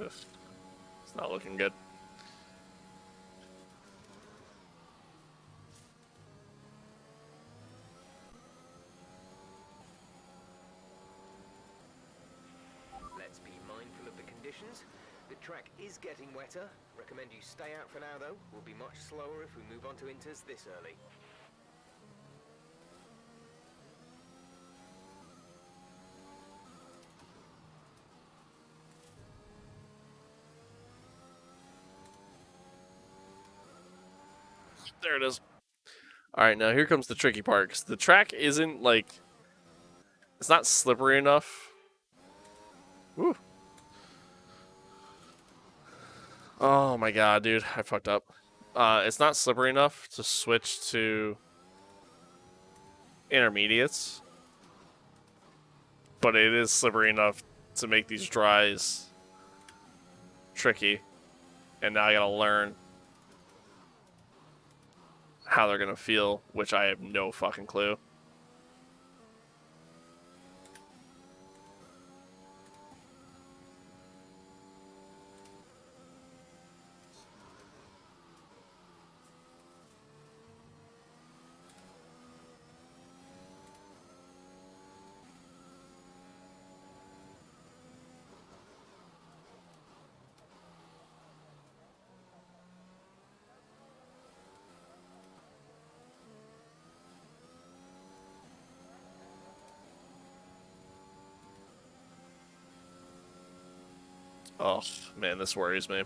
Ugh. It's not looking good. Let's be mindful of the conditions. The track is getting wetter. Recommend you stay out for now, though. We'll be much slower if we move on to inters this early. There it is. All right, now here comes the tricky part. 'Cause the track isn't like, it's not slippery enough. Woo. Oh my god, dude, I fucked up. It's not slippery enough to switch to intermediates, but it is slippery enough to make these dries tricky. And now I gotta learn how they're gonna feel, which I have no fucking clue. Oh, man, this worries me.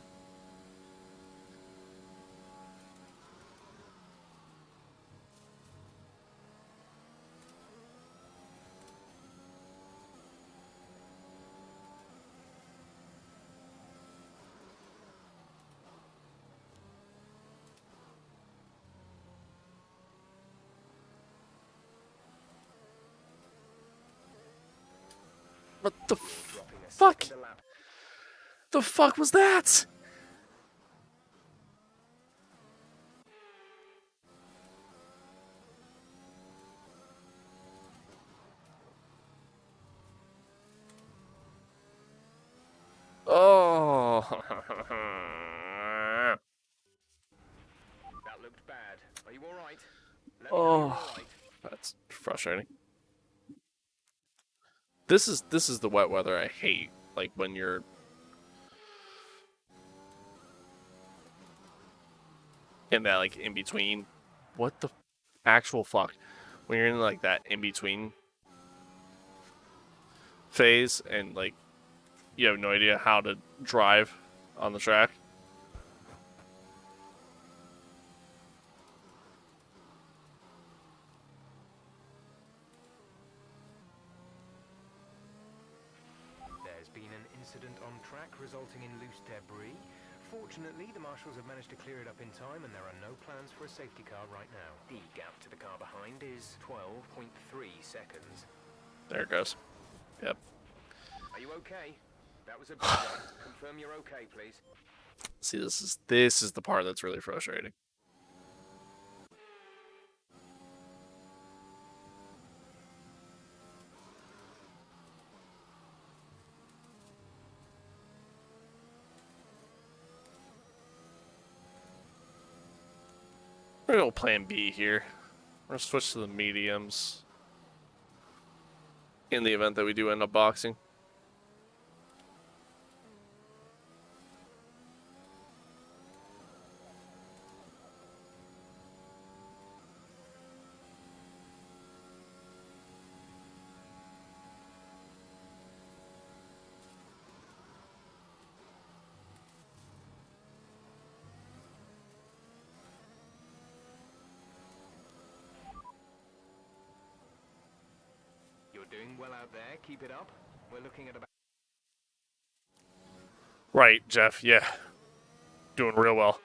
What the Dropping a fuck? second a lap. The fuck was that? Oh. That looked bad. Are you all right? Let me know you're Oh. all right. That's frustrating. This is the wet weather I hate. Like when you're in that like in between. What the actual fuck? When you're in like that in between phase and like you have no idea how to drive on the track. There's been an incident on track resulting in loose debris. Fortunately, the marshals have managed to clear it up in time and there are no plans for a safety car right now. The gap to the car behind is 12.3 seconds. There it goes. Yep. Are you okay? That was a big one. Confirm you're okay, please. See, this is the part that's really frustrating. We're gonna go plan B here. We're gonna switch to the mediums in the event that we do end up boxing. doing well out there. Keep it up. We're looking at about Right, Jeff. Yeah. Doing real well.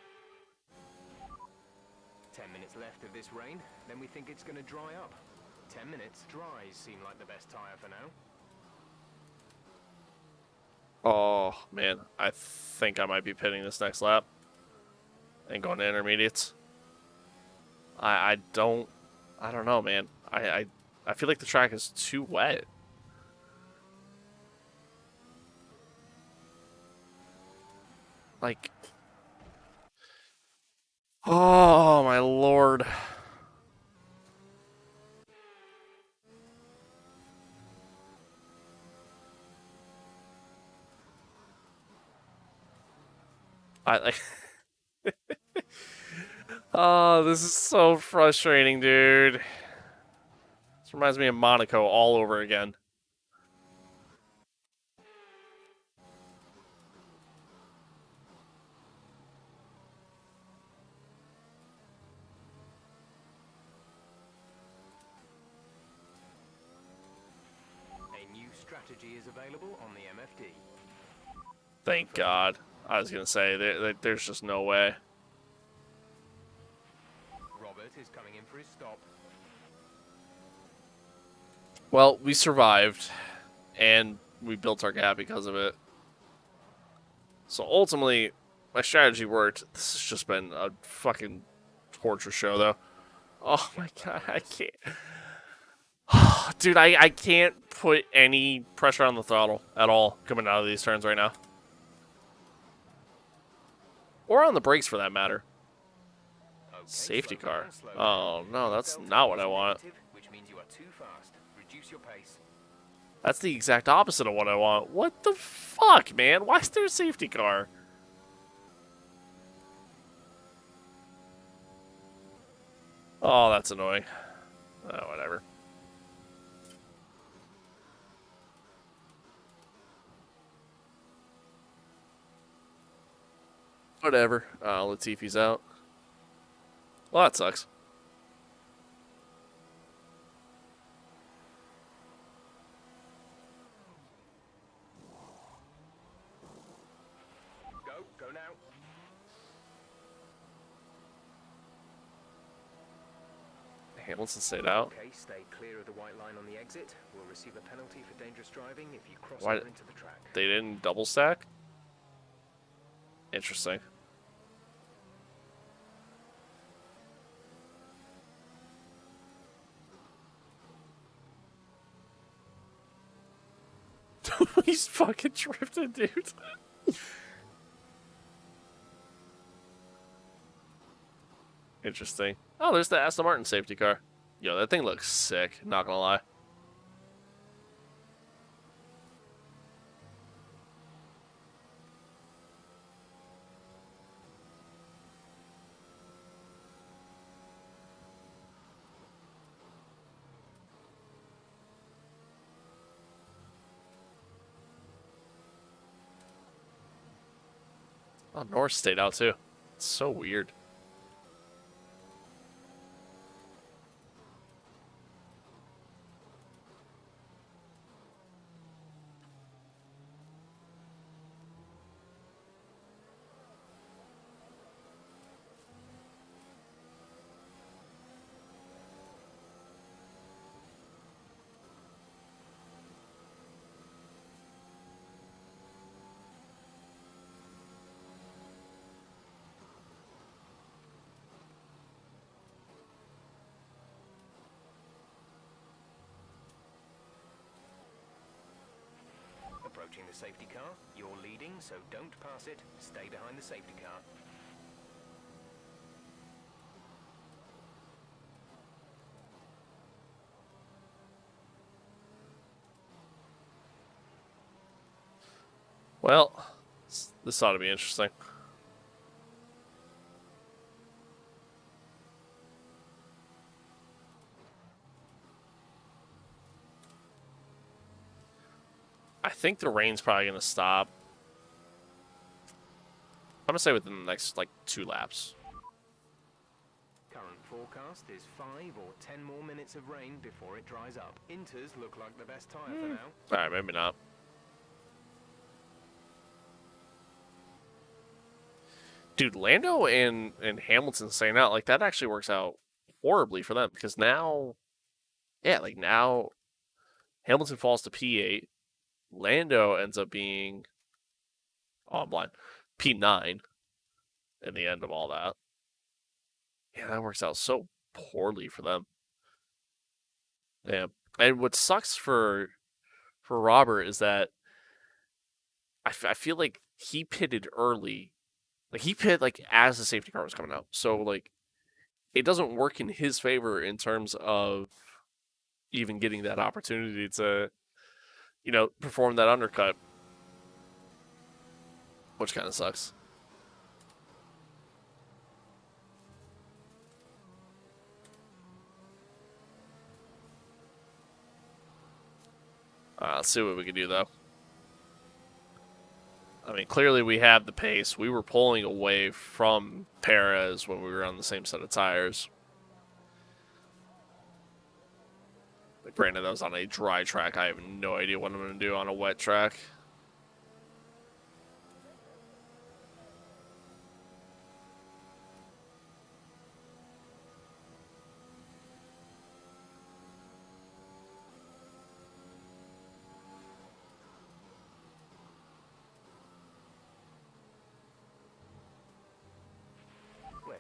10 minutes left of this rain. Then we think it's going to dry up. 10 minutes. Dries seem like the best tire for now. Oh, man. I think I might be pitting this next lap. And going to intermediates. I don't know, man. I feel like the track is too wet. Like, oh my lord. I like oh, this is so frustrating, dude. This reminds me of Monaco all over again. A new strategy is available on the MFD. Thank God. I was going to say, there's just no way. Robert is coming in for his stop. Well, we survived, and we built our gap because of it. So ultimately, my strategy worked. This has just been a fucking torture show, though. Oh my God, I can't. Dude, I can't put any pressure on the throttle at all coming out of these turns right now. Or on the brakes, for that matter. Okay, Safety slow car. down, slow Oh, down. no, that's Delta not what is I want. negative, which means you are too fast. Reduce your pace. That's the exact opposite of what I want. What the fuck, man? Why is there a safety car? Oh, that's annoying. Oh, whatever. Whatever. Latifi's out. Well, that sucks. Go now. Hamilton stayed out. Okay, stay clear of the white line on the exit. We'll receive a penalty for dangerous driving if you cross Why- over into the track. They didn't double stack? Interesting. He's fucking drifted, dude. Interesting. Oh, there's the Aston Martin safety car. Yo, that thing looks sick, not gonna lie. Oh, Norris stayed out too. It's so weird. Approaching the safety car. You're leading, so don't pass it. Stay behind the safety car. Well, this ought to be interesting. I think the rain's probably going to stop. I'm going to say within the next, like, 2 laps. Current forecast is 5 or 10 more minutes of rain before it dries up. Inters look like the best tyre for now. All right, maybe not. Dude, Lando and Hamilton staying out, like, that actually works out horribly for them because now, yeah, like, now Hamilton falls to P8. Lando ends up being, oh, I'm blind, P9 in the end of all that. Yeah, that works out so poorly for them. Yeah. And what sucks for Robert is that I feel like he pitted early. Like, he pitted, like, as the safety car was coming out. So, like, it doesn't work in his favor in terms of even getting that opportunity to, you know, perform that undercut. Which kind of sucks. Let's see what we can do, though. I mean, clearly we have the pace. We were pulling away from Perez when we were on the same set of tires. But granted, that was on a dry track. I have no idea what I'm going to do on a wet track.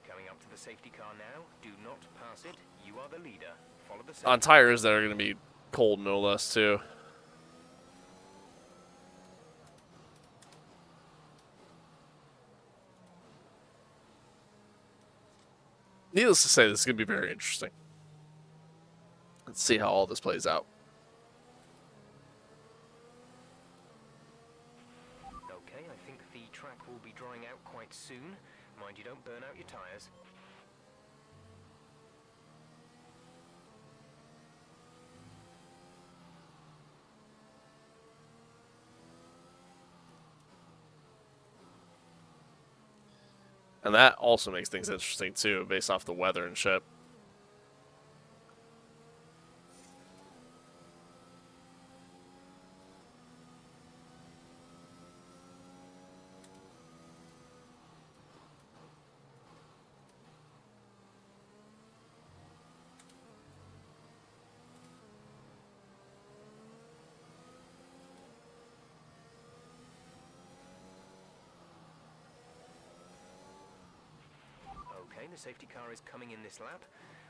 Coming up to the safety car now. Do not pass it. You are the leader. Follow the On tires that are going to be cold, no less, too. Needless to say, this is going to be very interesting. Let's see how all this plays out. Okay, I think the track will be drying out quite soon. Mind you don't burn out your tires. And that also makes things interesting, too, based off the weather and shit. Okay, the safety car is coming in this lap.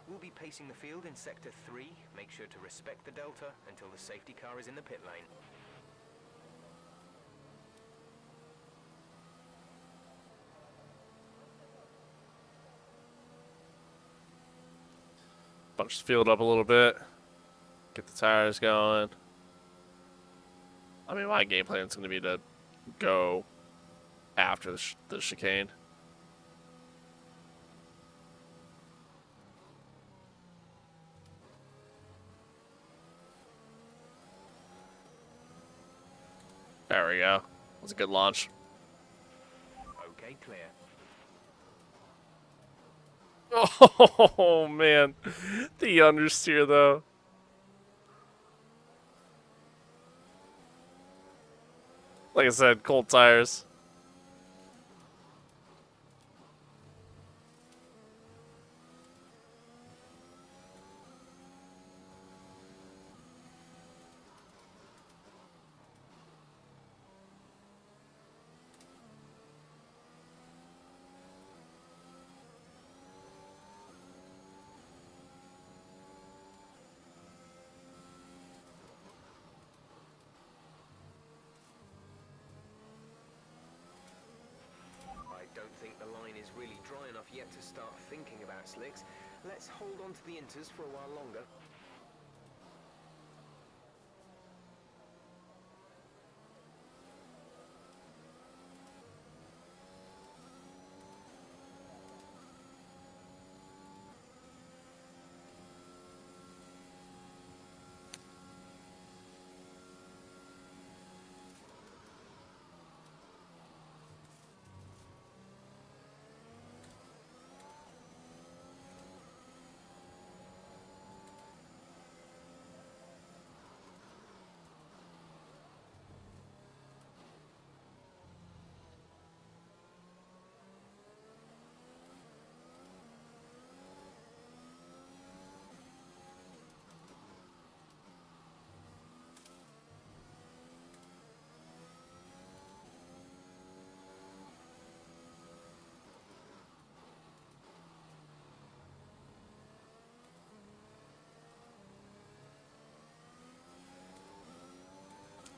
We'll be pacing the field in Sector 3. Make sure to respect the delta until the safety car is in the pit lane. Bunch the field up a little bit. Get the tires going. I mean, my game plan is going to be to go after the chicane. There we go. That was a good launch. Okay, clear. Oh, man. The understeer, though. Like I said, cold tires. I don't think the line is really dry enough yet to start thinking about slicks. Let's hold on to the inters for a while longer.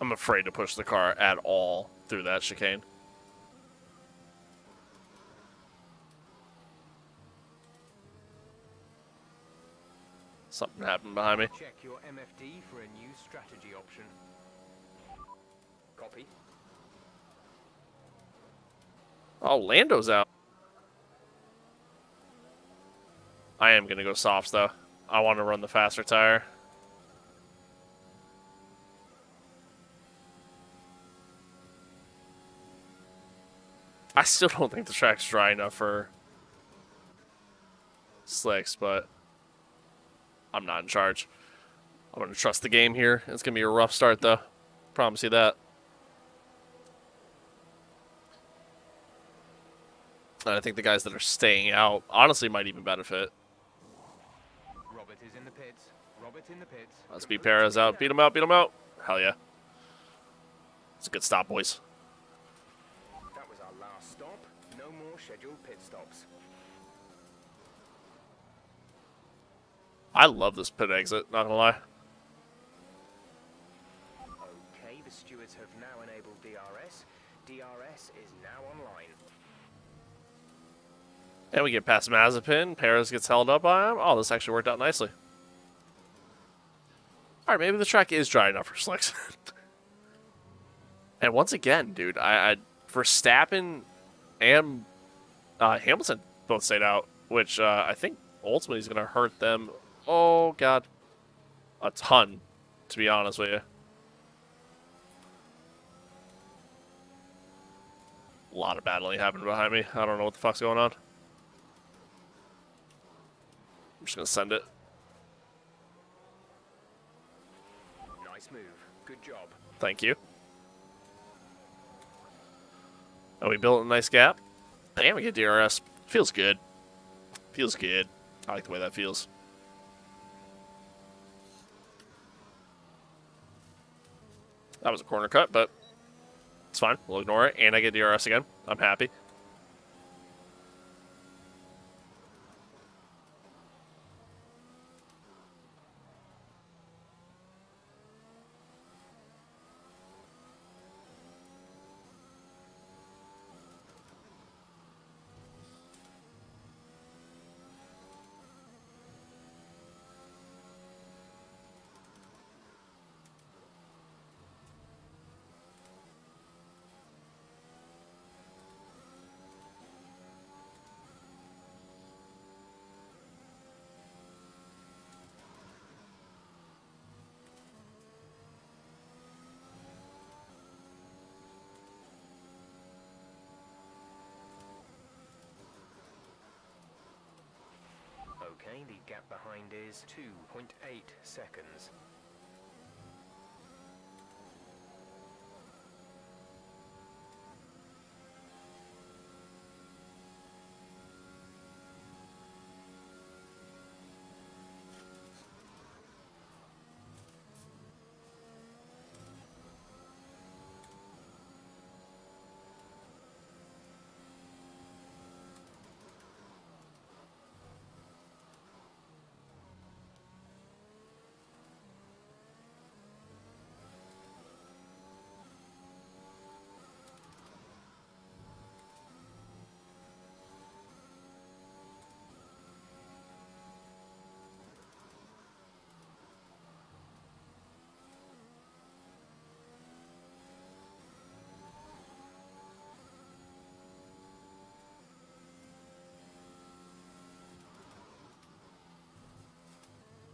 I'm afraid to push the car at all through that chicane. Something happened behind me. Check your MFD for a new strategy option. Copy. Oh, Lando's out. I am going to go softs, though. I want to run the faster tire. I still don't think the track's dry enough for slicks, but I'm not in charge. I'm going to trust the game here. It's going to be a rough start, though. Promise you that. And I think the guys that are staying out honestly might even benefit. Robert is in the pits. Robert in the pits. Let's beat Perez out. Beat him out. Beat him out. Hell yeah. It's a good stop, boys. That was our last stop. No more scheduled pit stops. I love this pit exit, not gonna lie. Okay, the stewards have now enabled DRS. DRS is now online. And we get past Mazepin. Perez gets held up by him. Oh, this actually worked out nicely. Alright, maybe the track is dry enough for slicks. And once again, dude, Verstappen and Hamilton both stayed out, which I think ultimately is going to hurt them, oh god, a ton, to be honest with you. A lot of battling happened behind me. I don't know what the fuck's going on. I'm just going to send it. Nice move. Good job. Thank you. And we built a nice gap. And we get DRS. Feels good. Feels good. I like the way that feels. That was a corner cut, but it's fine. We'll ignore it. And I get DRS again. I'm happy. Okay, the gap behind is 2.8 seconds.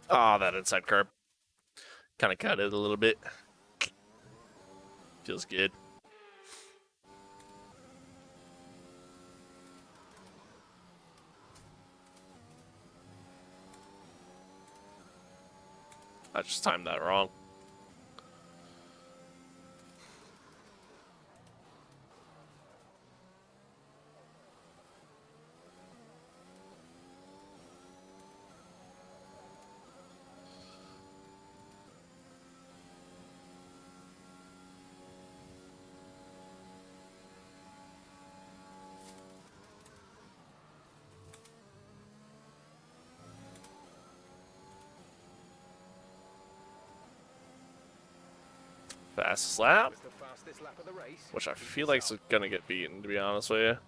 Ah, that inside curb. Kind of cut it a little bit. Feels good. I just timed that wrong. Fastest That lap, was the fastest lap of the race. which I Keep feel this like is up. gonna get beaten, to be honest with you.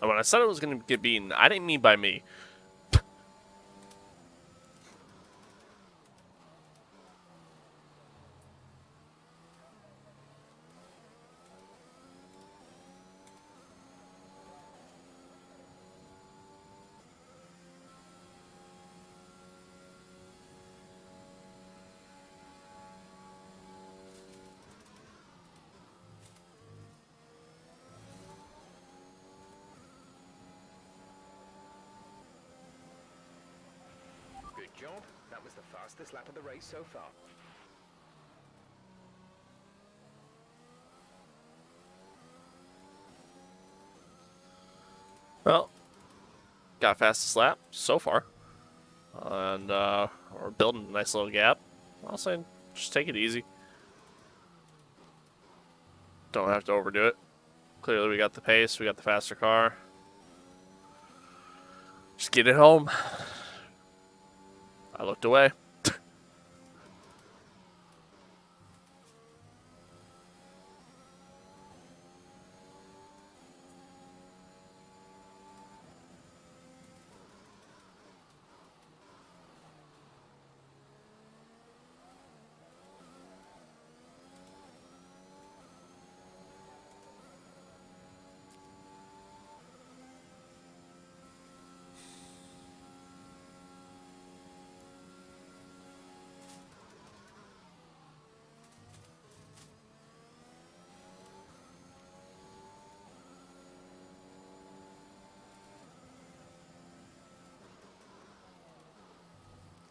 And when I said it was gonna get beaten, I didn't mean by me. Good job. That was the fastest lap of the race so far. Well, got fastest lap so far. And we're building a nice little gap. I'll say just take it easy. Don't have to overdo it. Clearly we got the pace, we got the faster car. Just get it home. I looked away.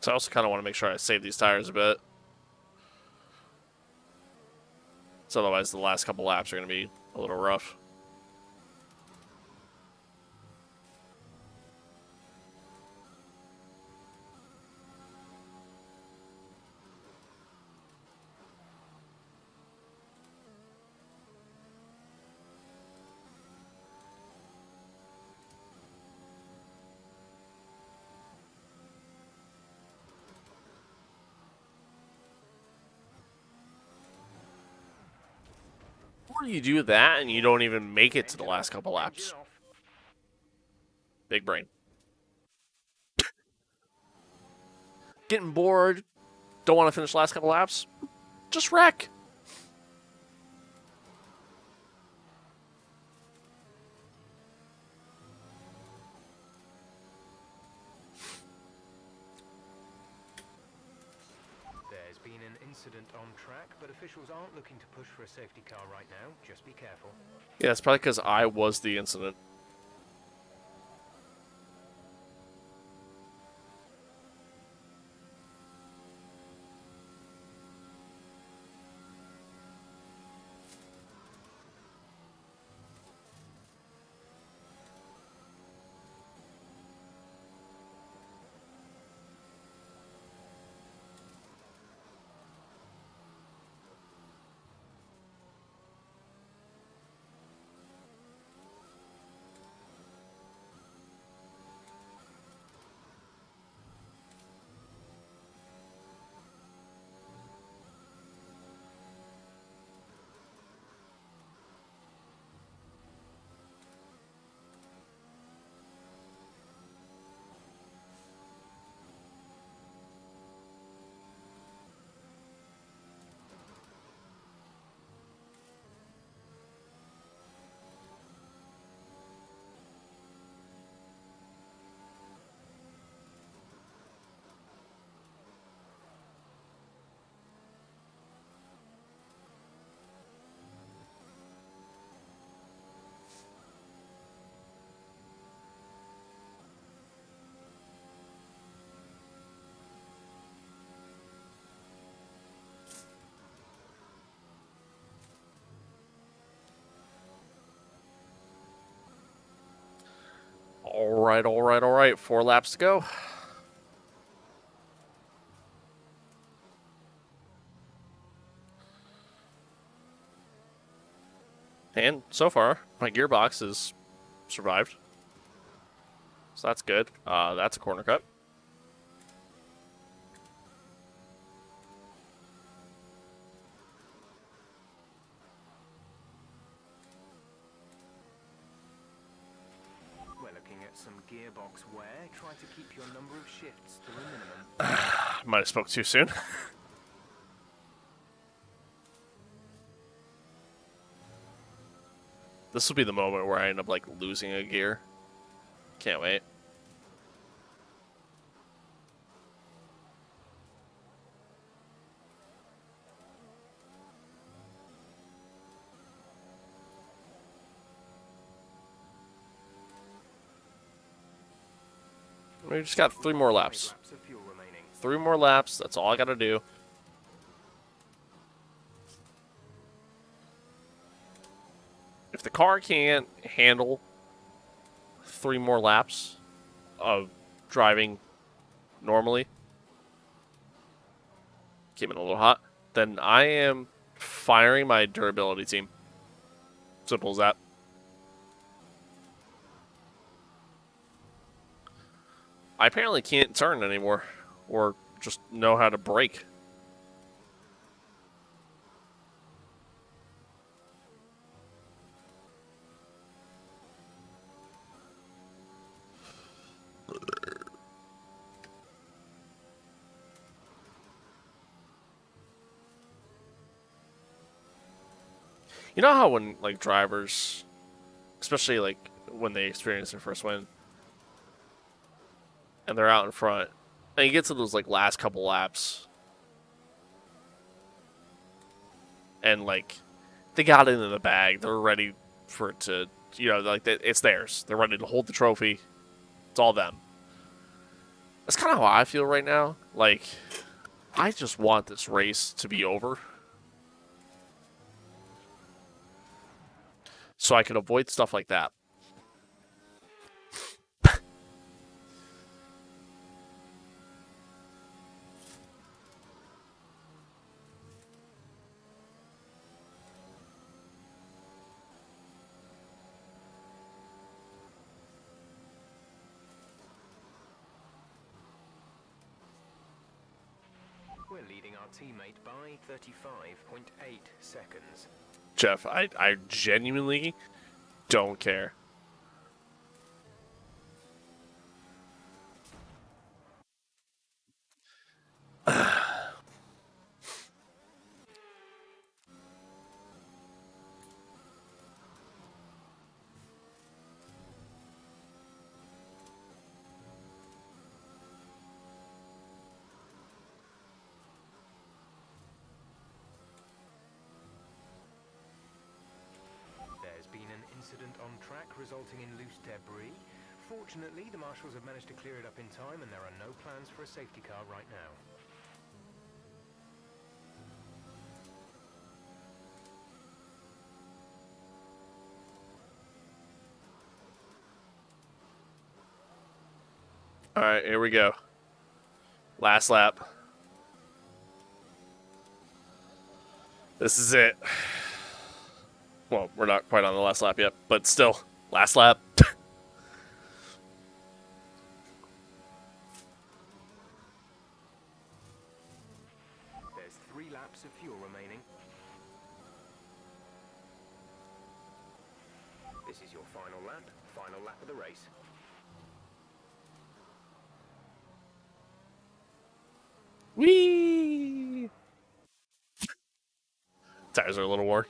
So I also kind of want to make sure I save these tires a bit. So otherwise the last couple laps are going to be a little rough. Or you do that and you don't even make it to the last couple laps. Engine off. Big brain. Getting bored. Don't want to finish the last couple laps. Just wreck. There's been an incident on track, but officials aren't looking to push for a safety car right now. Just be careful. Yeah, it's probably because I was the incident. All right, all right, all right. 4 laps to go. And so far, my gearbox has survived. So that's good. That's a corner cut. We're looking at some gearbox wear. Try to keep your number of shifts to a minimum. I might have spoke too soon. This will be the moment where I end up like losing a gear. Can't wait. We just got 3 more laps. 5 laps of fuel remaining. 3 more laps. That's all I gotta do. If the car can't handle 3 more laps of driving normally, came in a little hot, then I am firing my durability team. Simple as that. I apparently can't turn anymore, or just know how to brake. You know how when like drivers, especially like when they experience their first win, and they're out in front, and you get to those like last couple laps, and like they got it in the bag, they're ready for it to, you know, like it's theirs. They're ready to hold the trophy. It's all them. That's kind of how I feel right now. Like, I just want this race to be over, so I can avoid stuff like that. We're leading our teammate by 35.8 seconds. Jeff, I genuinely don't care. There's been an incident on track resulting in loose debris. Fortunately, the marshals have managed to clear it up in time and there are no plans for a safety car right now. All right, here we go. Last lap. This is it. Well, we're not quite on the last lap yet, but still, last lap. There's 3 laps of fuel remaining. This is your final lap of the race. Whee! Tires are a little worn.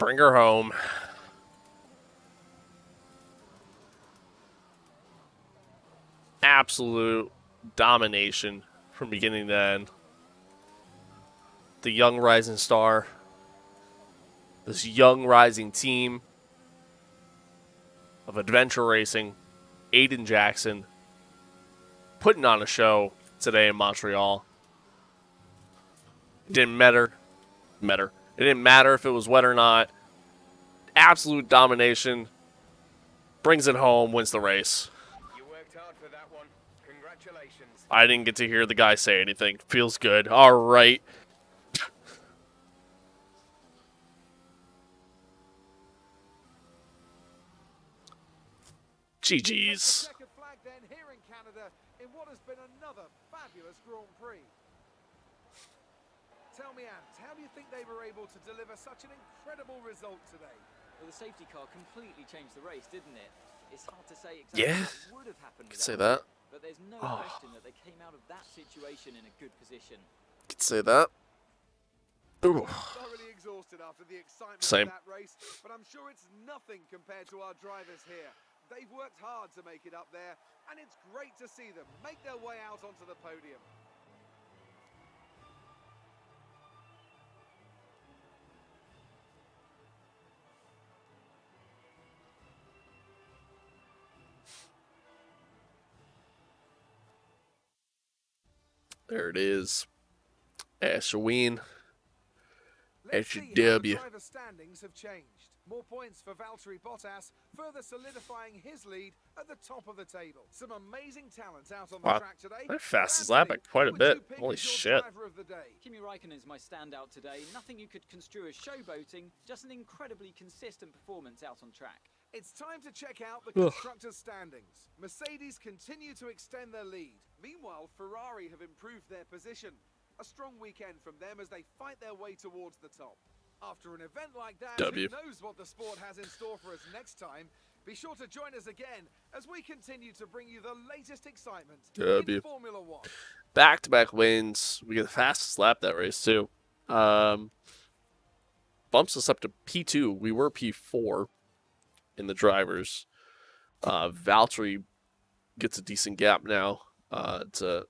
Bring her home. Absolute domination from beginning to end. The young rising star. This young rising team of adventure racing. Aiden Jackson putting on a show today in Montreal. It didn't matter. It didn't matter if it was wet or not. Absolute domination. Brings it home, wins the race. You worked hard for that one. Congratulations. I didn't get to hear the guy say anything. Feels good. All right. GG's. Checkered flag then here in Canada in what has been another fabulous Grand Prix. Tell me, Ant, how do you think they were able to deliver such an incredible result today? Well, the safety car completely changed the race, didn't it? It's hard to say exactly Yeah. what would have happened Could say without that. it, but there's no Oh. question that they came out of that situation in a good position. Could say that. Ooh. Thoroughly exhausted after the excitement Same. of that race, but I'm sure it's nothing compared to our drivers here. They've worked hard to make it up there, and it's great to see them make their way out onto the podium. There it is. Ashwin. Let's see how the HW. driver standings have changed. More points for Valtteri Bottas, further solidifying his lead at the top of the table. Some amazing talent out on the Wow. track today. That fastest Anthony, lap by quite a who would you bit. pick Holy as your shit. driver of the day? Kimi Raikkonen is my standout today. Nothing you could construe as showboating, just an incredibly consistent performance out on track. It's time to check out the Ugh. constructors' standings. Mercedes continue to extend their lead. Meanwhile, Ferrari have improved their position. A strong weekend from them as they fight their way towards the top. After an event like that, W. who knows what the sport has in store for us next time? Be sure to join us again as we continue to bring you the latest excitement W. in Formula One. Back-to-back wins. We get the fastest lap that race, too. Bumps us up to P2. We were P4 in the drivers. Valtteri gets a decent gap now to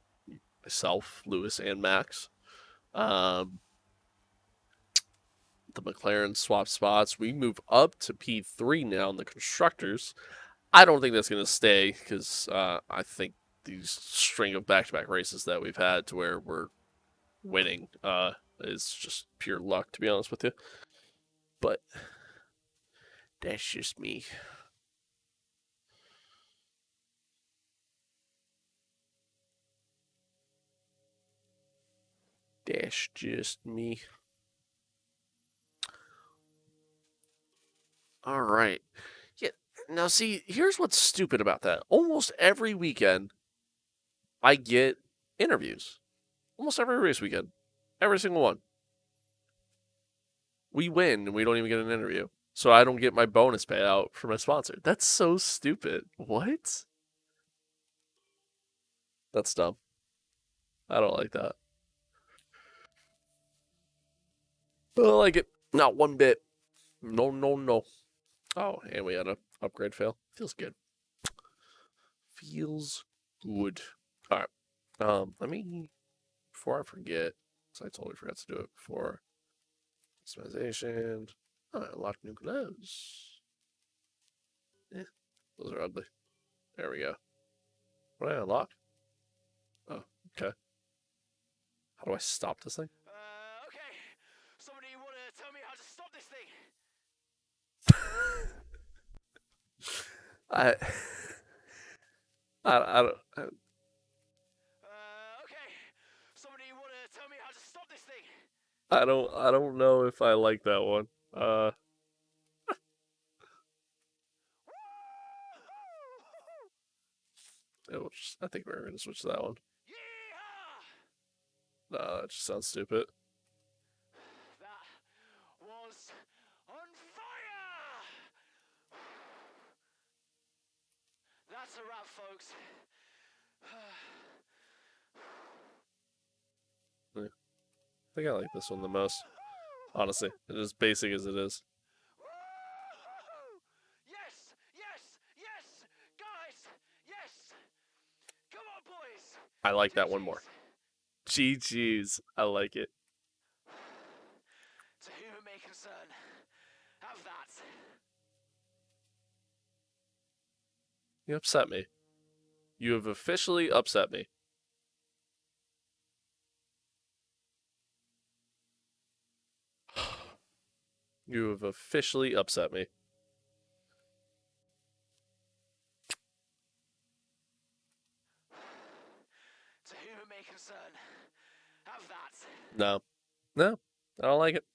myself, Lewis, and Max. The McLaren swap spots. We move up to P3 now in the constructors. I don't think that's going to stay because I think these string of back-to-back races that we've had to where we're winning is just pure luck, to be honest with you. But that's just me. That's just me. All right. Yeah. Now, see, here's what's stupid about that. Almost every weekend, I get interviews. Almost every race weekend. Every single one. We win, and we don't even get an interview. So I don't get my bonus payout for my sponsor. That's so stupid. What? That's dumb. I don't like that. I don't like it. Not one bit. No, no, no. Oh, and we had an upgrade fail. Feels good. Feels good. All right. Let me, before I forget, because I totally forgot to do it before. Customization. Oh, I unlocked new gloves. Those are ugly. There we go. What did I unlock? Oh, okay. How do I stop this thing? Okay. Somebody want to tell me how to stop this thing? I don't. Okay. Somebody want to tell me how to stop this thing? I don't know if I like that one. I think we're gonna switch to that one. Yeehaw! No, that just sounds stupid. That was on fire! That's a wrap, folks. I think I like this one the most. Honestly, it is basic as it is. boys. I like that one more. GGs. GG's. I like it. To whom it may concern, have that. You upset me. You have officially upset me. You have officially upset me. To whom it may concern, have that. No. No. I don't like it.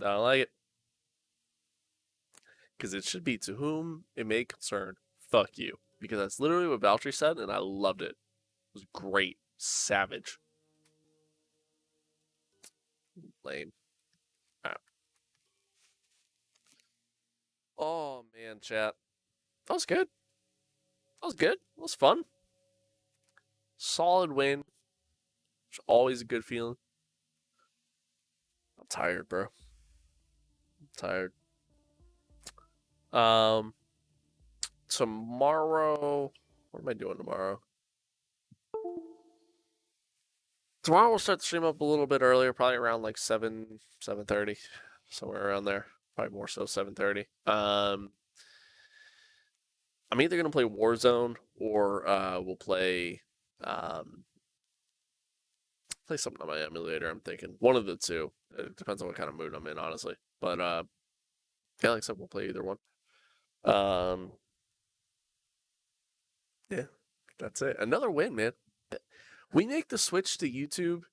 I don't like it. Because it should be to whom it may concern. Fuck you. Because that's literally what Valtteri said, and I loved it. It was great. Savage. Lame. Alright. Oh, man, chat. That was good. That was good. That was fun. Solid win. Which is always a good feeling. I'm tired, bro. I'm tired. Tomorrow, what am I doing tomorrow? Tomorrow we'll start the stream up a little bit earlier, probably around like 7:30, somewhere around there. Probably more so 7:30. I'm either gonna play Warzone or we'll play play something on my emulator. I'm thinking one of the two. It depends on what kind of mood I'm in, honestly. But yeah, like I said, we'll play either one. Yeah, that's it. Another win, man. We make the switch to YouTube,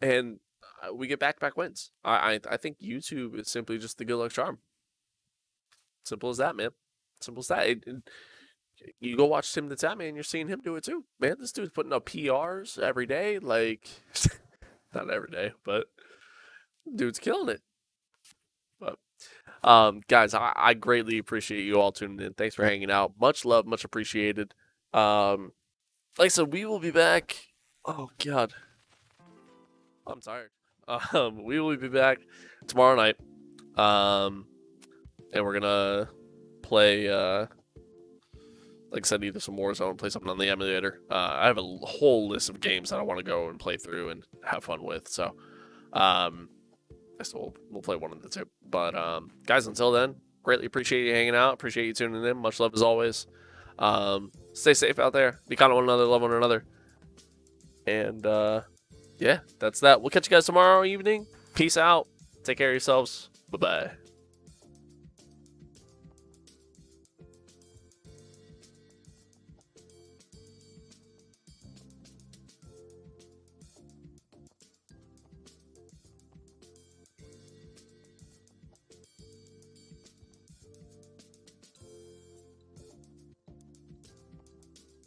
and we get back wins. I think YouTube is simply just the good luck charm. Simple as that, man. Simple as that. You go watch Tim the Tap Man, you're seeing him do it too, man. This dude's putting up PRs every day, like not every day, but dude's killing it. But guys, I greatly appreciate you all tuning in. Thanks for hanging out. Much love, much appreciated. Like I said, we will be back. Oh God, I'm tired. We will be back tomorrow night. And we're gonna play. Like I said, either some Warzone, play something on the emulator. I have a whole list of games that I want to go and play through and have fun with. So, I guess we'll play one of the two. But guys, until then, greatly appreciate you hanging out. Appreciate you tuning in. Much love as always. Stay safe out there. Be kind of one another. Love one another. And yeah, that's that. We'll catch you guys tomorrow evening. Peace out. Take care of yourselves. Bye bye.